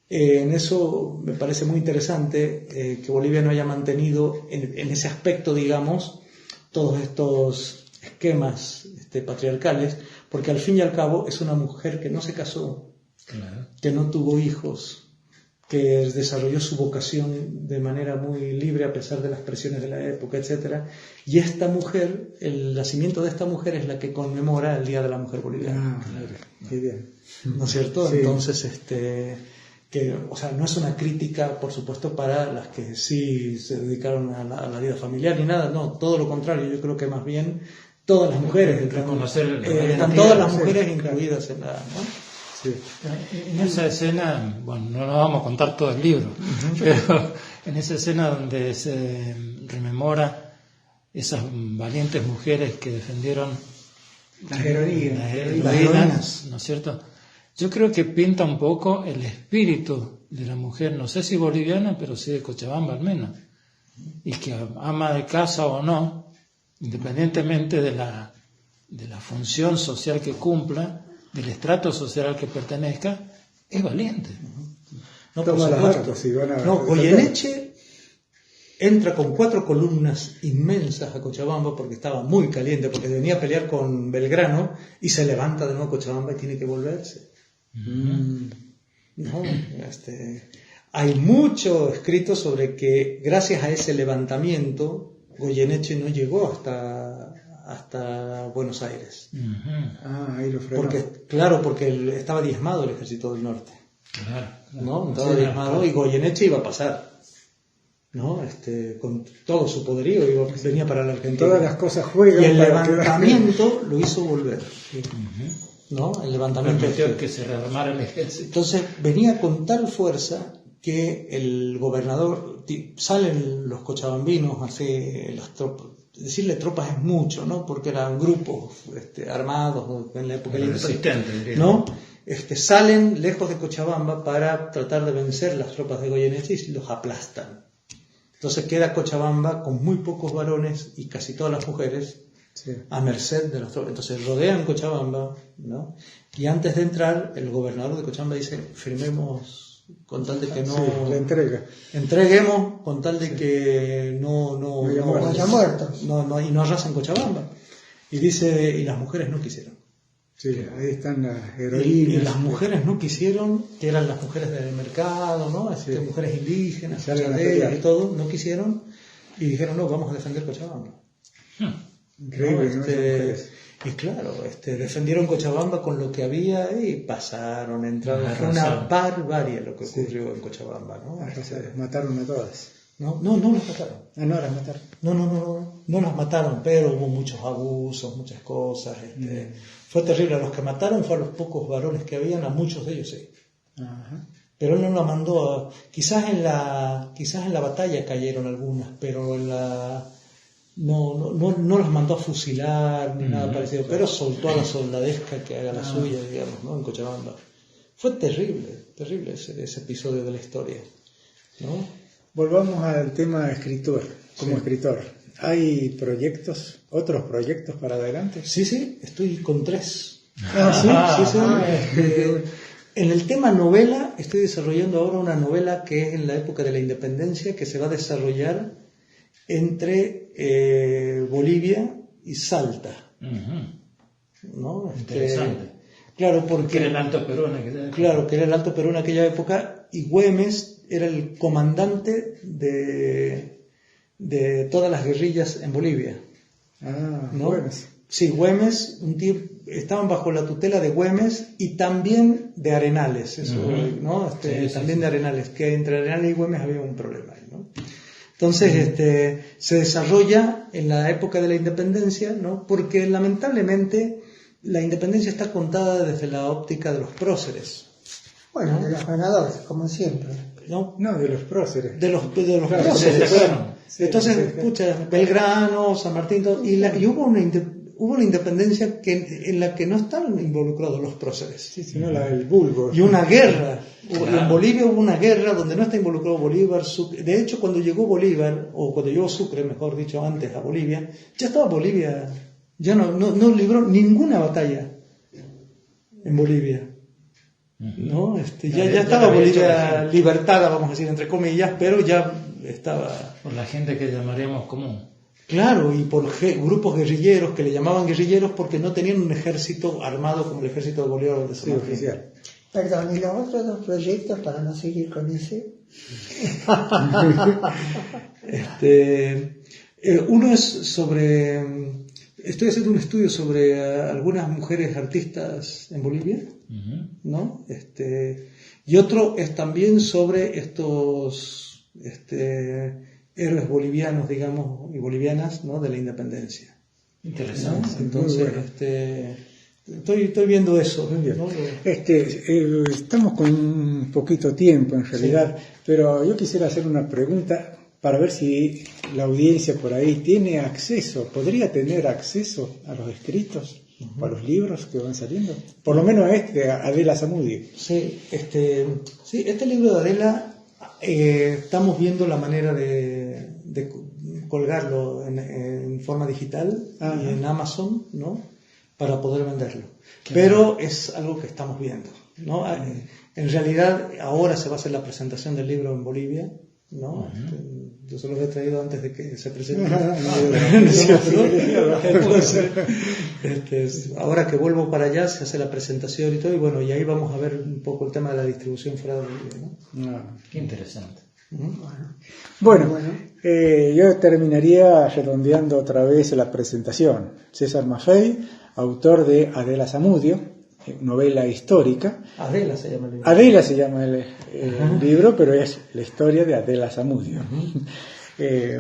en eso me parece muy interesante que Bolivia no haya mantenido en ese aspecto, digamos, todos estos esquemas patriarcales, porque al fin y al cabo es una mujer que no se casó, Claro. que no tuvo hijos, que desarrolló su vocación de manera muy libre a pesar de las presiones de la época, etc. Y esta mujer, el nacimiento de esta mujer es la que conmemora el Día de la Mujer Boliviana. Qué bien. ¿No es cierto? Sí. Entonces, o sea, no es una crítica, por supuesto, para las que sí se dedicaron a la vida familiar ni nada, no, todo lo contrario, yo creo que más bien todas las mujeres, están todas las mujeres incluidas en la... ¿no? Sí. En esa escena, bueno, no vamos a contar todo el libro, pero en esa escena donde se rememora esas valientes mujeres que defendieron Las heroínas. las heroínas, ¿no es cierto? Yo creo que pinta un poco el espíritu de la mujer, no sé si boliviana, pero sí de Cochabamba al menos, y que ama de casa o no, independientemente de la función social que cumpla, del estrato social al que pertenezca, es valiente. No, por Toma las supuesto. armas y van a... No, Goyeneche entra con 4 columnas inmensas a Cochabamba porque estaba muy caliente, porque venía a pelear con Belgrano y se levanta de nuevo a Cochabamba y tiene que volverse. No, hay mucho escrito sobre que gracias a ese levantamiento Goyeneche no llegó hasta Buenos Aires. Ahí lo frenó. Porque estaba diezmado el ejército del norte. Claro. ¿No? Estaba diezmado y Goyeneche iba a pasar, ¿no? Con todo su poderío venía para la Argentina. Todas las cosas juegan. Y el para levantamiento lo hizo volver. ¿No? El levantamiento. Permitió que se rearmara el ejército. Entonces venía con tal fuerza que el gobernador, salen los cochabambinos, así, las tropas. Decirle tropas es mucho, ¿no? Porque eran grupos armados en la época resistentes, ¿no? Salen lejos de Cochabamba para tratar de vencer las tropas de Goyeneche y los aplastan. Entonces queda Cochabamba con muy pocos varones y casi todas las mujeres a merced de las tropas. Entonces rodean Cochabamba, ¿no? Y antes de entrar, el gobernador de Cochabamba dice: firmemos con tal de que no... la entrega. Entreguemos con tal de que no haya muertos. Y no arrasen Cochabamba. Y dice, y las mujeres no quisieron. Sí, ahí están las Y heroínas. las mujeres no quisieron, que eran las mujeres del mercado, ¿no? Mujeres indígenas, chaderas y todo, no quisieron y dijeron: no, vamos a defender Cochabamba. Increíble, ¿no? Y claro, defendieron Cochabamba con lo que había y pasaron, entraron. Fue una barbarie lo que ocurrió en Cochabamba, ¿no? Mataron a todas. No las mataron. No las mataron. No las mataron, pero hubo muchos abusos, muchas cosas. Fue terrible. A los que mataron fue a los pocos varones que habían, a muchos de ellos sí. Ajá. Pero él no la mandó quizás en la batalla cayeron algunas, pero no las mandó a fusilar ni nada parecido, pero soltó a la soldadesca que haga la suya, digamos, ¿no? En Cochabamba. Fue terrible ese episodio de la historia, ¿no? Volvamos al tema escritor, como escritor. ¿Hay otros proyectos para adelante? Sí, estoy con 3. Sí. En el tema novela, estoy desarrollando ahora una novela que es en la época de la independencia, que se va a desarrollar entre Bolivia y Salta. ¿No? Interesante. Claro, porque era el Alto Perú en aquella época. Claro, que era el Alto Perú en aquella época, y Güemes era el comandante de todas las guerrillas en Bolivia. ¿No? Güemes. Sí, Güemes, estaban bajo la tutela de Güemes y también de Arenales, ¿no? También de Arenales, que entre Arenales y Güemes había un problema, ¿no? Entonces, se desarrolla en la época de la independencia, ¿no? Porque lamentablemente la independencia está contada desde la óptica de los próceres. Bueno, de los ganadores, como siempre. No, de los próceres. De los Claro, próceres. sí, Entonces, sí. Belgrano, San Martín, y hubo una independencia en la que no están involucrados los próceres. Sí, sino el vulgo. Y una guerra. En Bolivia hubo una guerra donde no está involucrado Bolívar, Sucre. De hecho, cuando llegó Bolívar, o cuando llegó Sucre, mejor dicho, antes a Bolivia, ya estaba Bolivia, ya no libró ninguna batalla en Bolivia. ¿No? Ya estaba Bolivia libertada, vamos a decir, entre comillas, pero ya estaba... Por la gente que llamaríamos común. Claro, y por grupos guerrilleros, que le llamaban guerrilleros porque no tenían un ejército armado como el ejército de Bolívar de San Martín. Oficial. Perdón, ¿y los otros 2 proyectos para no seguir con ese? Uno es sobre... Estoy haciendo un estudio sobre algunas mujeres artistas en Bolivia, ¿no? Y otro es también sobre estos héroes bolivianos, digamos, y bolivianas, ¿no? De la independencia. Interesante. ¿No? Entonces, estoy viendo eso. ¿No? Estamos con un poquito tiempo en realidad, pero yo quisiera hacer una pregunta para ver si la audiencia por ahí podría tener acceso a los escritos, a los libros que van saliendo. Por lo menos Adela Zamudio. Sí, este libro de Adela, estamos viendo la manera de colgarlo en forma digital y en Amazon, ¿no? Para poder venderlo. Pero es algo que estamos viendo, ¿no? En realidad, ahora se va a hacer la presentación del libro en Bolivia, ¿no? Yo se los he traído antes de que se presente. Ahora que vuelvo para allá se hace la presentación y todo, y bueno, y ahí vamos a ver un poco el tema de la distribución fuera de Bolivia, ¿no? Qué interesante. Bueno, yo terminaría redondeando otra vez la presentación. César Maffei, autor de Adela Zamudio, novela histórica. Adela se llama el libro. Adela se llama el libro, pero es la historia de Adela Zamudio.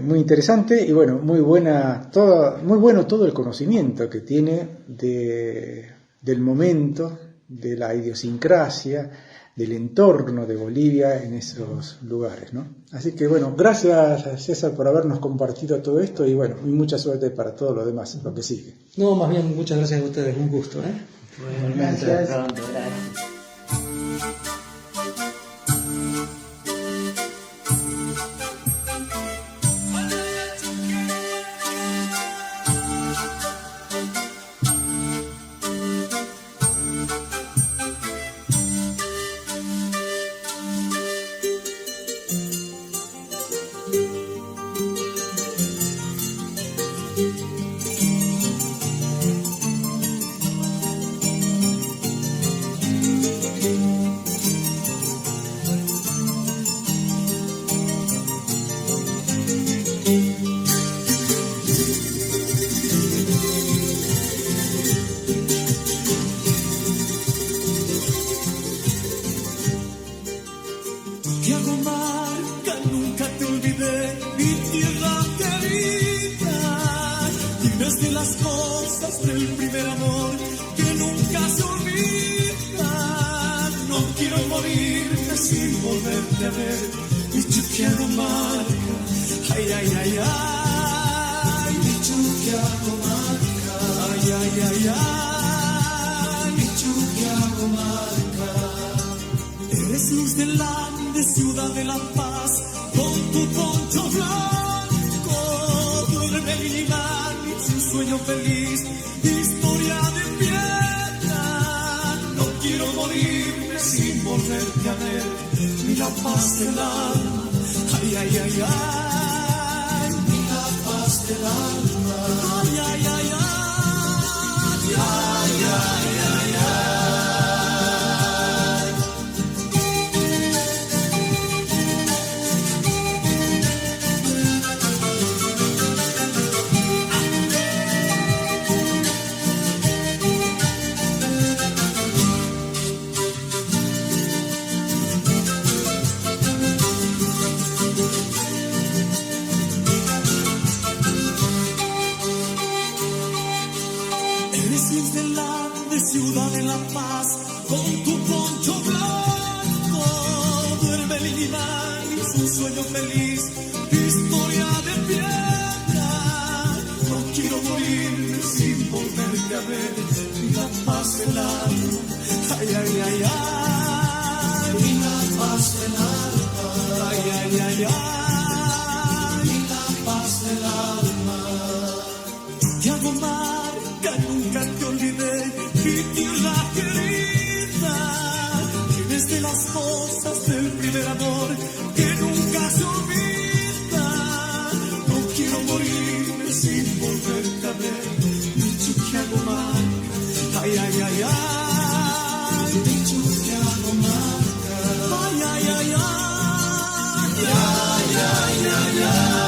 Muy interesante y bueno, muy bueno todo el conocimiento que tiene del momento, de la idiosincrasia, del entorno de Bolivia en esos lugares, ¿no? Así que bueno, gracias César por habernos compartido todo esto y bueno, y mucha suerte para todo lo demás, lo que sigue. No, más bien muchas gracias a ustedes, un gusto, Gracias. Pronto, gracias. Eres luz del Ande, ciudad de la paz, con tu poncho blanco, duerme sueño feliz, historia de piedra. No quiero morirme sin volverte a ver, ni la paz del alma. Ay, ay, ay, ay, ni la paz del alma. Ay, ay, ay, ay, ay, ay, ay, ay. Ciudad de La Paz, con tu poncho blanco, duerme Lima y su sueño feliz, historia de piedra. No quiero morir sin volverte a ver, ni la paz del alma. Ay, ay, ay, ay, ni la paz del alma. Ay, ay, ay, ay, ni la paz del alma. Te hago marca, nunca te olvidé. Mi tierra querida, que desde las cosas del primer amor que nunca se olvida. No quiero morirme sin volverte a ver, dicho que hago marca. Ay, ay, ay, ay, dicho que hago marca. Ay, ay, ay, ay, ay, ay, ay, ay.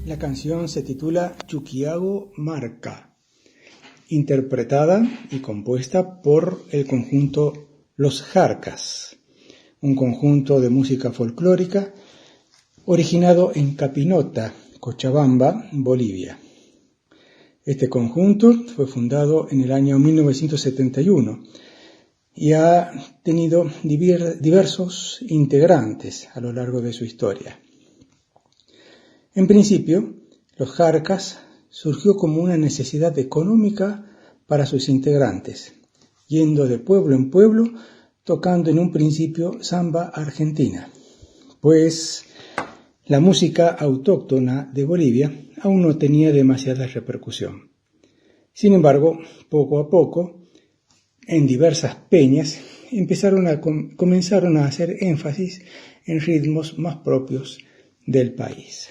La canción se titula Chuquiago Marca, interpretada y compuesta por el conjunto Los Jarcas, un conjunto de música folclórica originado en Capinota, Cochabamba, Bolivia. Este conjunto fue fundado en el año 1971 y ha tenido diversos integrantes a lo largo de su historia. En principio, Los Jarcas surgió como una necesidad económica para sus integrantes, yendo de pueblo en pueblo, tocando en un principio samba argentina, pues la música autóctona de Bolivia aún no tenía demasiada repercusión. Sin embargo, poco a poco, en diversas peñas, comenzaron a hacer énfasis en ritmos más propios del país.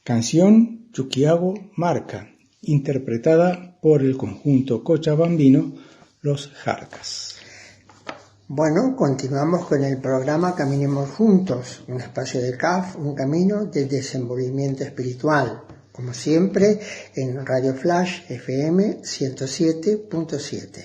Canción Chuquiago Marca, interpretada por el conjunto cochabambino Los Jarcas. Bueno, continuamos con el programa Caminemos Juntos, un espacio de CAF, un camino de desenvolvimiento espiritual, como siempre en Radio Flash FM 107.7.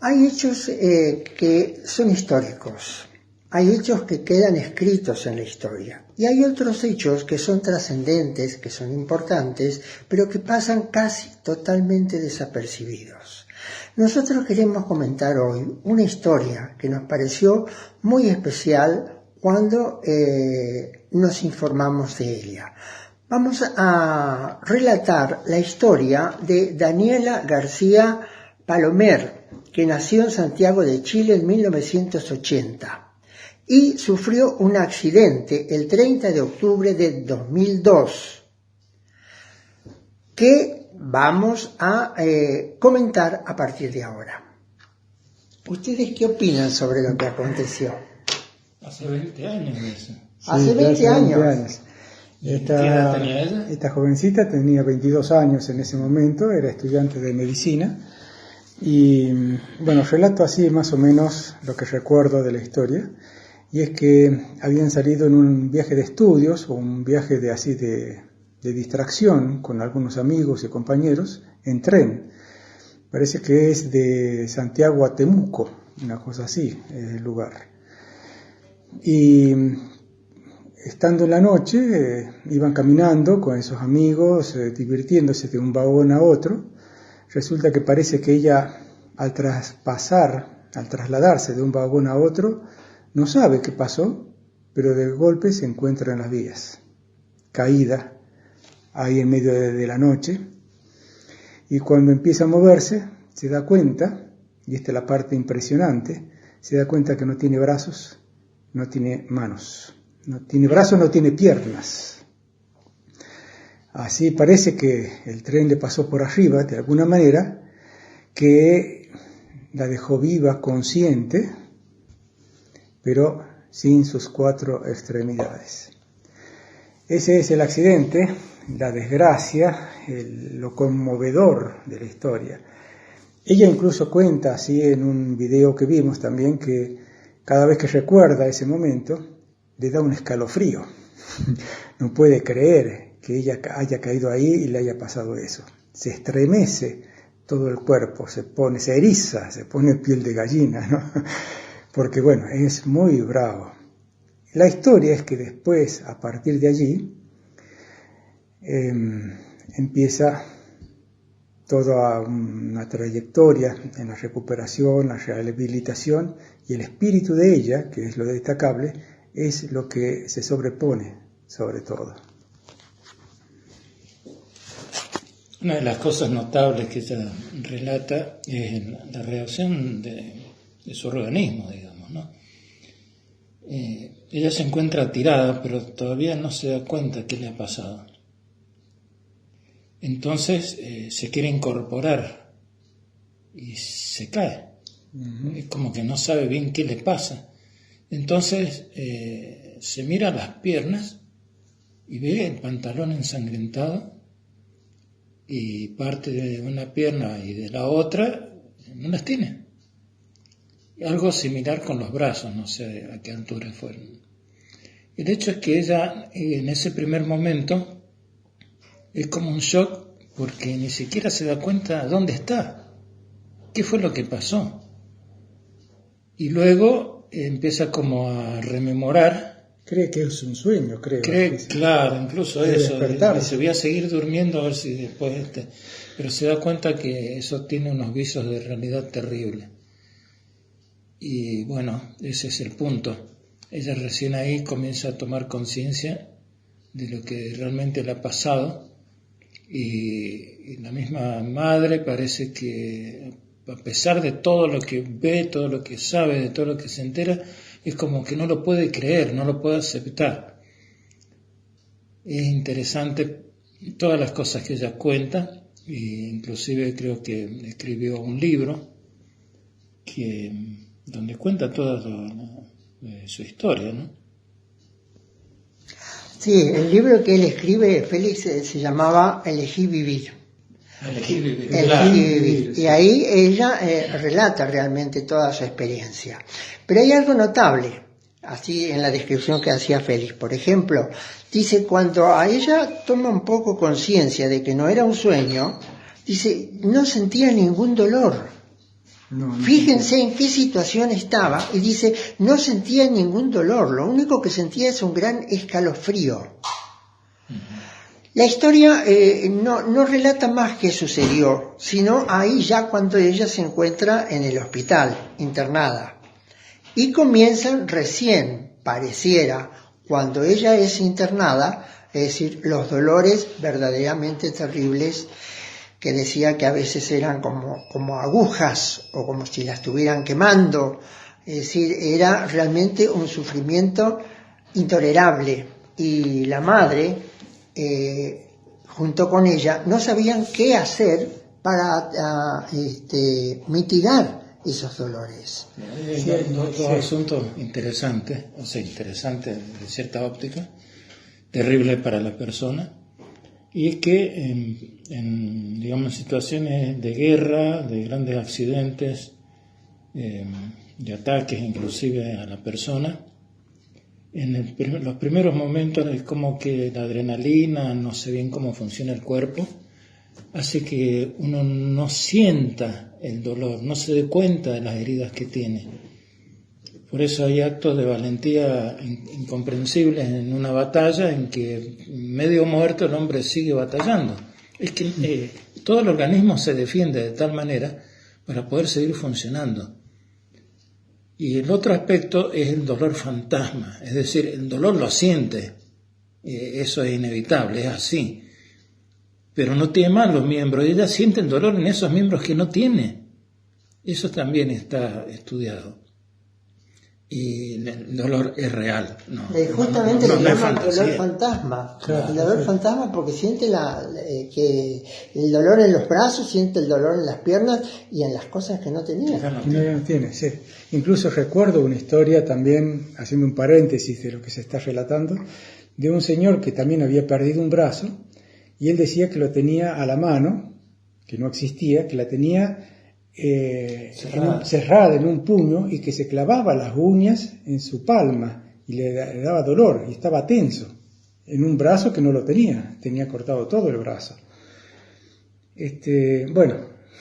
Hay hechos que son históricos, hay hechos que quedan escritos en la historia y hay otros hechos que son trascendentes, que son importantes, pero que pasan casi totalmente desapercibidos. Nosotros queremos comentar hoy una historia que nos pareció muy especial cuando nos informamos de ella. Vamos a relatar la historia de Daniela García Palomer, que nació en Santiago de Chile en 1980 y sufrió un accidente el 30 de octubre de 2002, que vamos a comentar a partir de ahora. ¿Ustedes qué opinan sobre lo que aconteció? Hace 20 años eso. Hace 20 años. ¿Qué edad tenía ella? Esta jovencita tenía 22 años en ese momento, era estudiante de medicina. Y bueno, relato así más o menos lo que recuerdo de la historia. y es que habían salido en un viaje de estudios o un viaje de distracción con algunos amigos y compañeros en tren. Parece que es de Santiago a Temuco, una cosa así, es el lugar. Y estando en la noche, iban caminando con esos amigos, divirtiéndose de un vagón a otro. Resulta que parece que ella, al trasladarse de un vagón a otro, no sabe qué pasó, pero de golpe se encuentra en las vías, caída ahí en medio de la noche. Y cuando empieza a moverse, se da cuenta, y esta es la parte impresionante, se da cuenta que no tiene brazos, no tiene manos, no tiene brazos, no tiene piernas. Así parece que el tren le pasó por arriba, de alguna manera, que la dejó viva, consciente, pero sin sus 4 extremidades. Ese es el accidente, la desgracia, lo conmovedor de la historia. Ella incluso cuenta, así en un video que vimos también, que cada vez que recuerda ese momento, le da un escalofrío. No puede creer que ella haya caído ahí y le haya pasado eso. Se estremece todo el cuerpo, se eriza, se pone piel de gallina, ¿no? Porque bueno, es muy bravo. La historia es que después, a partir de allí, empieza toda una trayectoria en la recuperación, la rehabilitación, y el espíritu de ella, que es lo destacable, es lo que se sobrepone sobre todo. Una de las cosas notables que ella relata es la reacción de su organismo, digamos, ¿no? Ella se encuentra tirada, pero todavía no se da cuenta qué le ha pasado. Entonces se quiere incorporar y se cae. Es como que no sabe bien qué le pasa. Entonces se mira las piernas y ve el pantalón ensangrentado y parte de una pierna y de la otra no las tiene. Algo similar con los brazos, no sé a qué altura fueron. El hecho es que ella en ese primer momento es como un shock porque ni siquiera se da cuenta dónde está, qué fue lo que pasó. Y luego empieza como a rememorar. Cree que es un sueño, creo. Claro, incluso debe eso. despertarse. Dice, voy a seguir durmiendo a ver si después... Pero se da cuenta que eso tiene unos visos de realidad terrible. Y bueno, ese es el punto. Ella recién ahí comienza a tomar conciencia de lo que realmente le ha pasado. Y la misma madre parece que, a pesar de todo lo que ve, todo lo que sabe, de todo lo que se entera, es como que no lo puede creer, no lo puede aceptar. Es interesante todas las cosas que ella cuenta, e inclusive creo que escribió un libro donde cuenta toda su historia, ¿no? Sí, el libro que él escribe, Félix, se llamaba Elegí vivir. Elegí vivir. Elegí vivir. Y ahí ella relata realmente toda su experiencia. Pero hay algo notable, así en la descripción que hacía Félix. Por ejemplo, dice, cuando a ella toma un poco conciencia de que no era un sueño, dice, no sentía ningún dolor. Fíjense en qué situación estaba, y dice, no sentía ningún dolor, lo único que sentía es un gran escalofrío. La historia no relata más qué sucedió, sino ahí ya cuando ella se encuentra en el hospital, internada. Y comienzan recién, pareciera, cuando ella es internada, es decir, los dolores verdaderamente terribles, que decía que a veces eran como agujas o como si la estuvieran quemando. Es decir, era realmente un sufrimiento intolerable. Y la madre, junto con ella, no sabían qué hacer para mitigar esos dolores. Dos asuntos interesantes, o sea, interesantes de cierta óptica, terrible para la persona. Y es que en digamos, situaciones de guerra, de grandes accidentes, de ataques inclusive a la persona, los primeros momentos es como que la adrenalina, no sé bien cómo funciona el cuerpo, hace que uno no sienta el dolor, no se dé cuenta de las heridas que tiene. Por eso hay actos de valentía incomprensibles en una batalla en que medio muerto el hombre sigue batallando. Es que todo el organismo se defiende de tal manera para poder seguir funcionando. Y el otro aspecto es el dolor fantasma, es decir, el dolor lo siente, eso es inevitable, es así. Pero no tiene más los miembros, ella siente el dolor en esos miembros que no tiene. Eso también está estudiado. Y el dolor es real. Justamente no le es llaman fantasía. dolor fantasma. Claro, el dolor fantasma porque siente que el dolor en los brazos, siente el dolor en las piernas y en las cosas que no tenía. No tiene, sí. Incluso recuerdo una historia también, haciendo un paréntesis de lo que se está relatando, de un señor que también había perdido un brazo y él decía que lo tenía a la mano, que no existía, que la tenía cerrada en un puño y que se clavaba las uñas en su palma y le daba dolor y estaba tenso en un brazo que no lo tenía cortado todo el brazo. Bueno,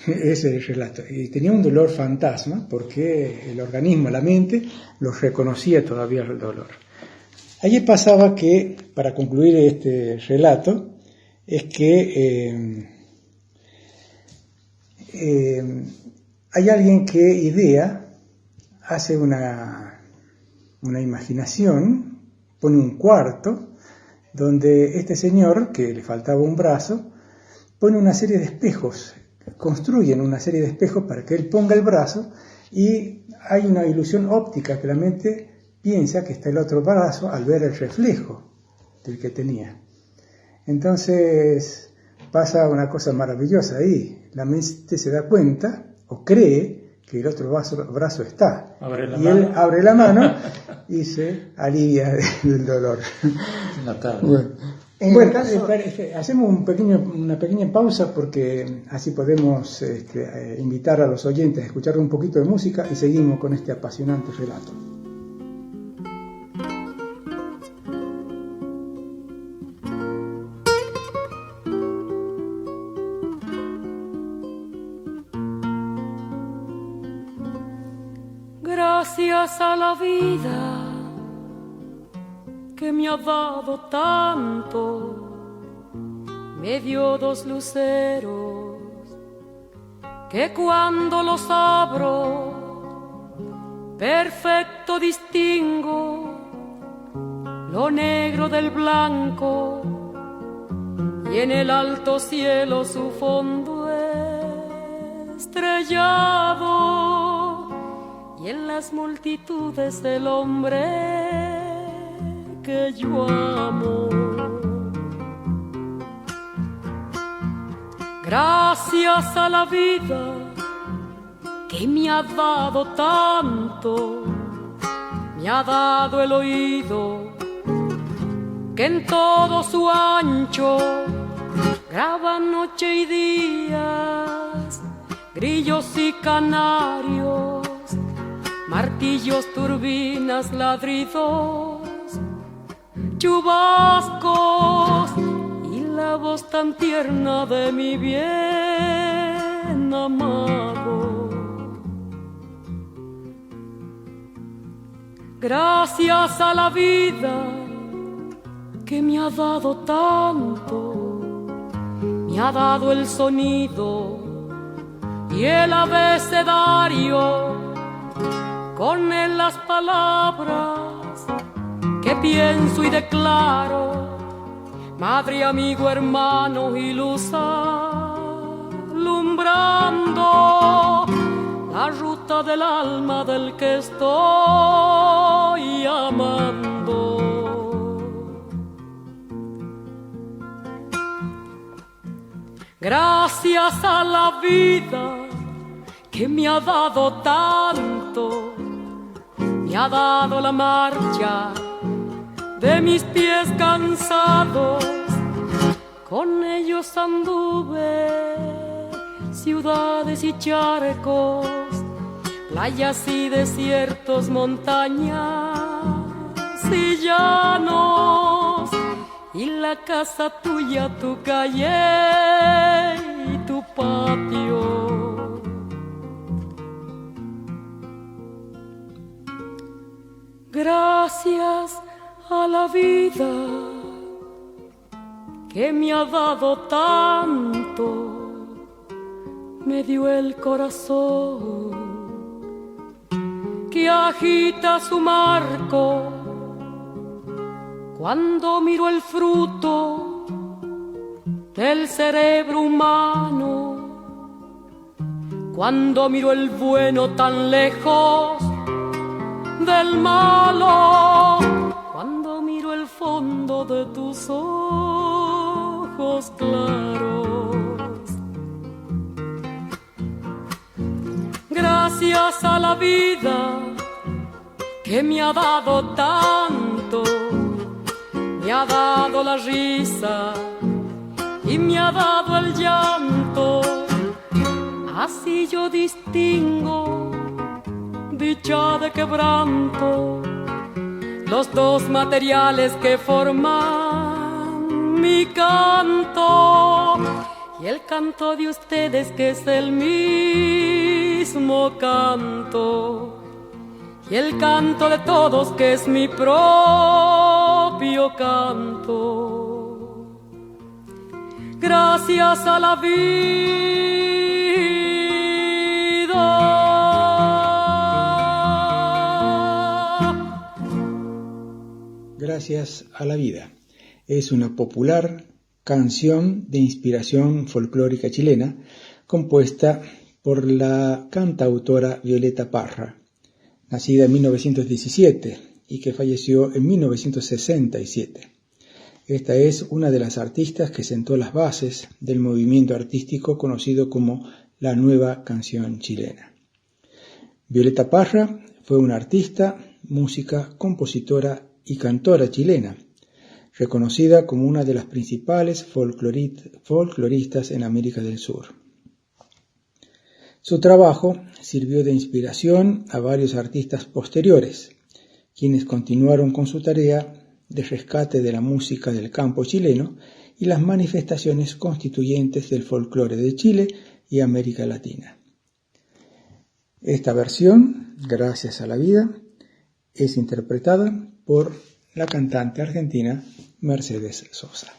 ese es el relato. Y tenía un dolor fantasma porque el organismo, la mente, lo reconocía todavía el dolor. Allí pasaba que, para concluir este relato, es que hay alguien que hace una imaginación, pone un cuarto donde este señor, que le faltaba un brazo, pone una serie de espejos, construyen una serie de espejos para que él ponga el brazo y hay una ilusión óptica que la mente piensa que está el otro brazo al ver el reflejo del que tenía. Entonces pasa una cosa maravillosa ahí, la mente se da cuenta o cree que el otro brazo está. Él abre la mano y se alivia del dolor. Bueno, hacemos una pequeña pausa porque así podemos invitar a los oyentes a escuchar un poquito de música y seguimos con este apasionante relato. Gracias a la vida que me ha dado tanto, me dio dos luceros que cuando los abro perfecto distingo lo negro del blanco y en el alto cielo su fondo estrellado y en las multitudes el hombre que yo amo. Gracias a la vida que me ha dado tanto, me ha dado el oído que en todo su ancho graba noche y días, grillos y canarios, martillos, turbinas, ladridos, chubascos y la voz tan tierna de mi bien amado. Gracias a la vida que me ha dado tanto, me ha dado el sonido y el abecedario, con él las palabras que pienso y declaro, madre, amigo, hermano y luz alumbrando la ruta del alma del que estoy amando. Gracias a la vida que me ha dado tanto, me ha dado la marcha de mis pies cansados, con ellos anduve ciudades y charcos, playas y desiertos, montañas y llanos, y la casa tuya, tu calle y tu patio. Gracias a la vida que me ha dado tanto, me dio el corazón que agita su marco cuando miro el fruto del cerebro humano, cuando miro el bueno tan lejos del malo, cuando miro el fondo de tus ojos claros. Gracias a la vida que me ha dado tanto, me ha dado la risa y me ha dado el llanto. Así yo distingo dicha de quebranto, los dos materiales que forman mi canto, y el canto de ustedes que es el mismo canto, y el canto de todos que es mi propio canto. Gracias a la vida. Gracias a la vida es una popular canción de inspiración folclórica chilena compuesta por la cantautora Violeta Parra, nacida en 1917 y que falleció en 1967. Esta es una de las artistas que sentó las bases del movimiento artístico conocido como la Nueva Canción Chilena. Violeta Parra fue una artista, música, compositora y cantora chilena, reconocida como una de las principales folcloristas en América del Sur. Su trabajo sirvió de inspiración a varios artistas posteriores, quienes continuaron con su tarea de rescate de la música del campo chileno y las manifestaciones constituyentes del folclore de Chile y América Latina. Esta versión, Gracias a la vida, es interpretada por la cantante argentina Mercedes Sosa.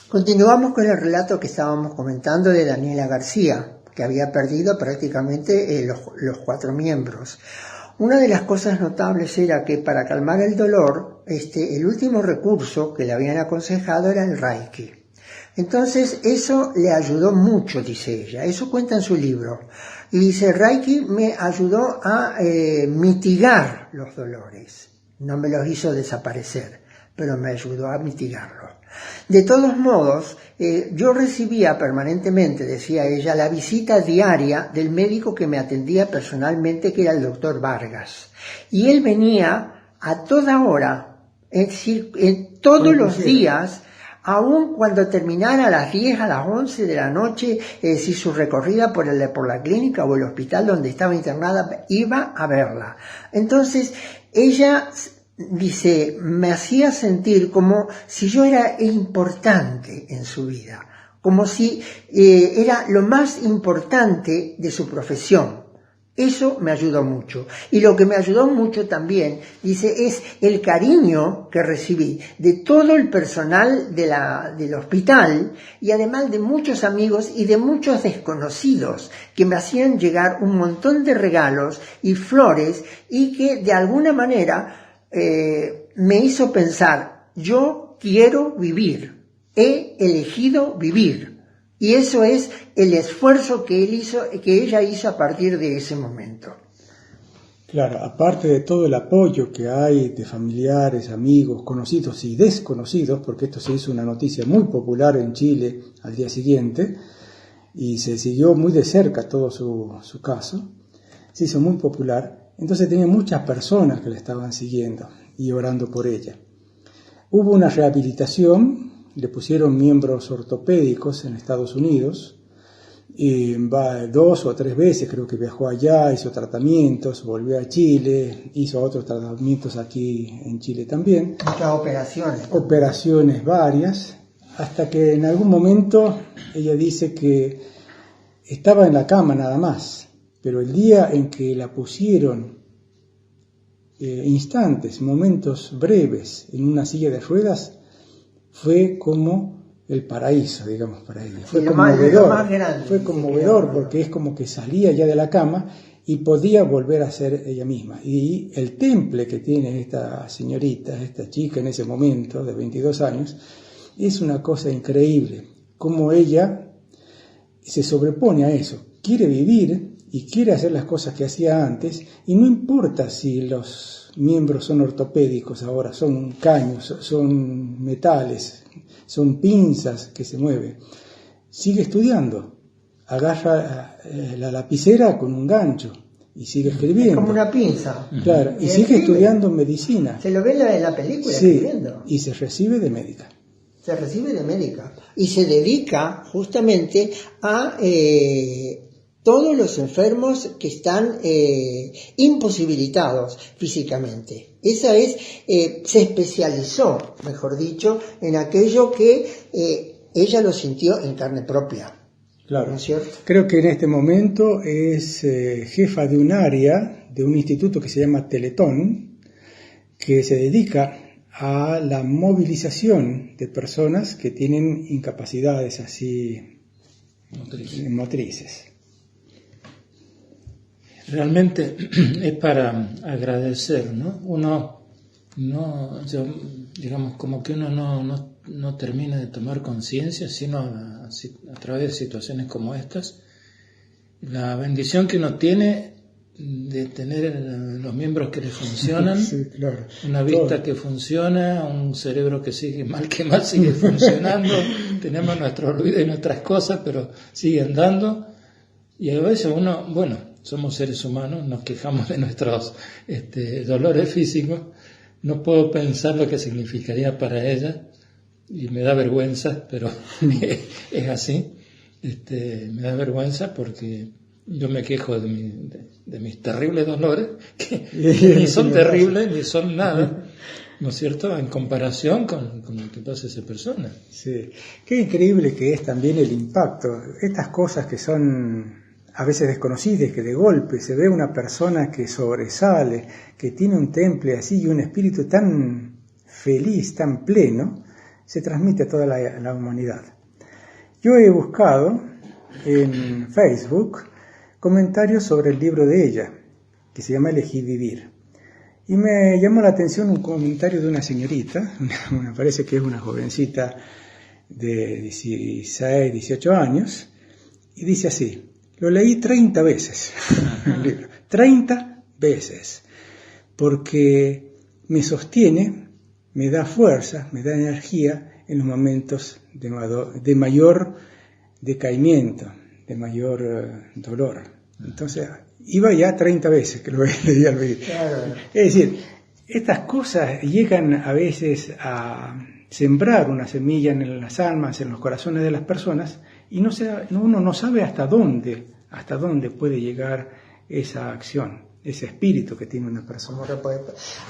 Continuamos con el relato que estábamos comentando de Daniela García, que había perdido prácticamente los 4 miembros. Una de las cosas notables era que para calmar el dolor, el último recurso que le habían aconsejado era el Reiki. Entonces eso le ayudó mucho, dice ella, eso cuenta en su libro. Y dice, Reiki me ayudó a mitigar los dolores, no me los hizo desaparecer, pero me ayudó a mitigarlos. De todos modos, yo recibía permanentemente, decía ella, la visita diaria del médico que me atendía personalmente, que era el doctor Vargas. Y él venía a toda hora, es decir, todos los días, aun cuando terminara a las 10, a las 11 de la noche, si su recorrida por la clínica o el hospital donde estaba internada, iba a verla. Entonces, ella dice, me hacía sentir como si yo era importante en su vida, como si era lo más importante de su profesión. Eso me ayudó mucho. Y lo que me ayudó mucho también, dice, es el cariño que recibí de todo el personal del hospital y además de muchos amigos y de muchos desconocidos que me hacían llegar un montón de regalos y flores y que de alguna manera me hizo pensar, yo quiero vivir, he elegido vivir. Y eso es el esfuerzo que ella hizo a partir de ese momento. Claro, aparte de todo el apoyo que hay de familiares, amigos, conocidos y desconocidos, porque esto se hizo una noticia muy popular en Chile al día siguiente, y se siguió muy de cerca todo su caso, se hizo muy popular, entonces tenía muchas personas que la estaban siguiendo y orando por ella. Hubo una rehabilitación, le pusieron miembros ortopédicos en Estados Unidos, y va 2 o 3 veces, creo que viajó allá, hizo tratamientos, volvió a Chile, hizo otros tratamientos aquí en Chile también. Muchas operaciones. Operaciones varias, hasta que en algún momento ella dice que estaba en la cama nada más, pero el día en que la pusieron instantes, momentos breves en una silla de ruedas, fue como el paraíso, digamos, para ella. Fue conmovedor porque es como que salía ya de la cama y podía volver a ser ella misma. Y el temple que tiene esta señorita, esta chica en ese momento de 22 años, es una cosa increíble. Como ella se sobrepone a eso, quiere vivir y quiere hacer las cosas que hacía antes, y no importa si los miembros son ortopédicos ahora, son caños, son metales, son pinzas que se mueven. Sigue estudiando, agarra la lapicera con un gancho y sigue escribiendo. Es como una pinza. Claro, y sigue estudiando medicina. Se lo ve en la película, sí, escribiendo. Y se recibe de médica. Se recibe de médica. Y se dedica justamente a todos los enfermos que están imposibilitados físicamente. Se especializó, mejor dicho, en aquello que ella lo sintió en carne propia. Claro. ¿No es cierto? Creo que en este momento es jefa de un área, de un instituto que se llama Teletón, que se dedica a la movilización de personas que tienen incapacidades así motrices. Realmente es para agradecer, ¿no? Digamos, como que uno no termina de tomar conciencia, sino a través de situaciones como estas, la bendición que uno tiene de tener los miembros que le funcionan, sí, claro. Una vista que funciona, un cerebro que sigue mal sigue funcionando, tenemos nuestros ruidos y nuestras cosas, pero siguen dando, y a veces uno, somos seres humanos, nos quejamos de nuestros dolores físicos. No puedo pensar lo que significaría para ella, y me da vergüenza, pero es así. Me da vergüenza porque yo me quejo de mis terribles dolores, que ni son terribles, ni son nada, ¿no es cierto?, en comparación con lo que pasa a esa persona. Sí, qué increíble que es también el impacto. Estas cosas que son a veces desconocidas, que de golpe se ve una persona que sobresale, que tiene un temple así y un espíritu tan feliz, tan pleno, se transmite a toda la humanidad. Yo he buscado en Facebook comentarios sobre el libro de ella, que se llama Elegí Vivir. Y me llamó la atención un comentario de una señorita, me parece que es una jovencita de 16, 18 años, y dice así: lo leí 30 veces, el libro, 30 veces, porque me sostiene, me da fuerza, me da energía en los momentos de mayor decaimiento, de mayor dolor. Entonces, iba ya 30 veces que lo leía el libro. Claro. Es decir, estas cosas llegan a veces a sembrar una semilla en las almas, en los corazones de las personas, y uno no sabe hasta dónde puede llegar esa acción, ese espíritu que tiene una persona.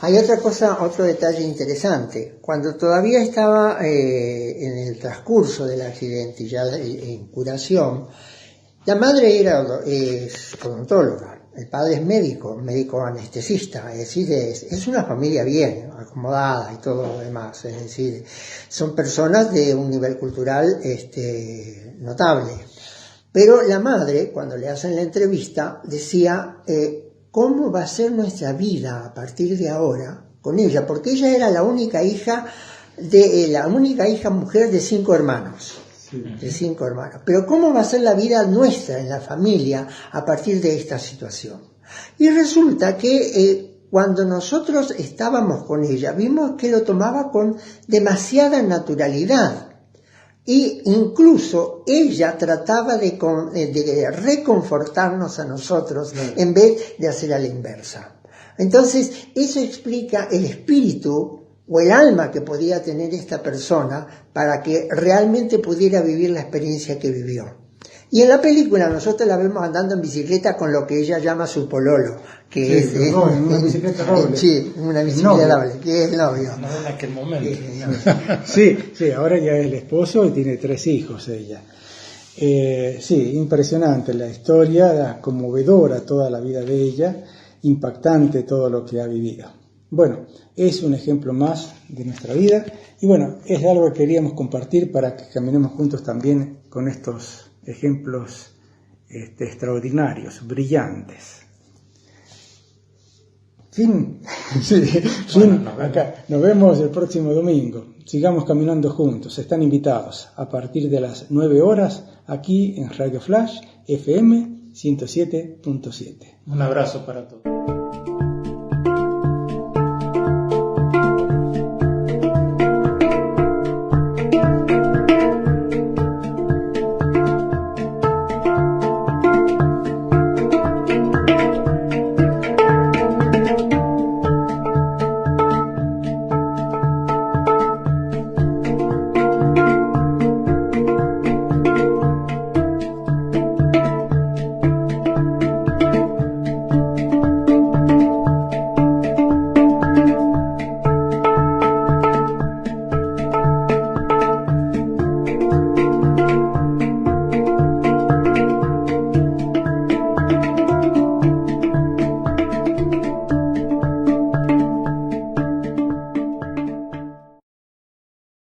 Hay otro detalle interesante. Cuando todavía estaba en el transcurso del accidente y ya en curación, la madre es odontóloga, el padre es médico anestesista, es decir, es una familia bien acomodada y todo lo demás, es decir, son personas de un nivel cultural notable. Pero la madre, cuando le hacen la entrevista, decía, ¿cómo va a ser nuestra vida a partir de ahora con ella? Porque ella era la única hija mujer de 5 hermanos. De 5 hermanos. Pero ¿cómo va a ser la vida nuestra en la familia a partir de esta situación? Y resulta que cuando nosotros estábamos con ella, vimos que lo tomaba con demasiada naturalidad. Y incluso ella trataba de reconfortarnos a nosotros en vez de hacer a la inversa. Entonces, eso explica el espíritu o el alma que podía tener esta persona para que realmente pudiera vivir la experiencia que vivió. Y en la película nosotros la vemos andando en bicicleta con lo que ella llama su pololo, que Sí, una bicicleta doble. Sí, una bicicleta doble, que es el novio. No en aquel momento. Sí, ahora ya es el esposo y tiene 3 hijos ella. Sí, impresionante la historia, conmovedora toda la vida de ella, impactante todo lo que ha vivido. Bueno, es un ejemplo más de nuestra vida y bueno, es algo que queríamos compartir para que caminemos juntos también con estos ejemplos extraordinarios, brillantes. Fin. Sí, fin. Acá. Nos vemos el próximo domingo. Sigamos caminando juntos. Están invitados a partir de las 9 horas aquí en Radio Flash FM 107.7. Un abrazo para todos.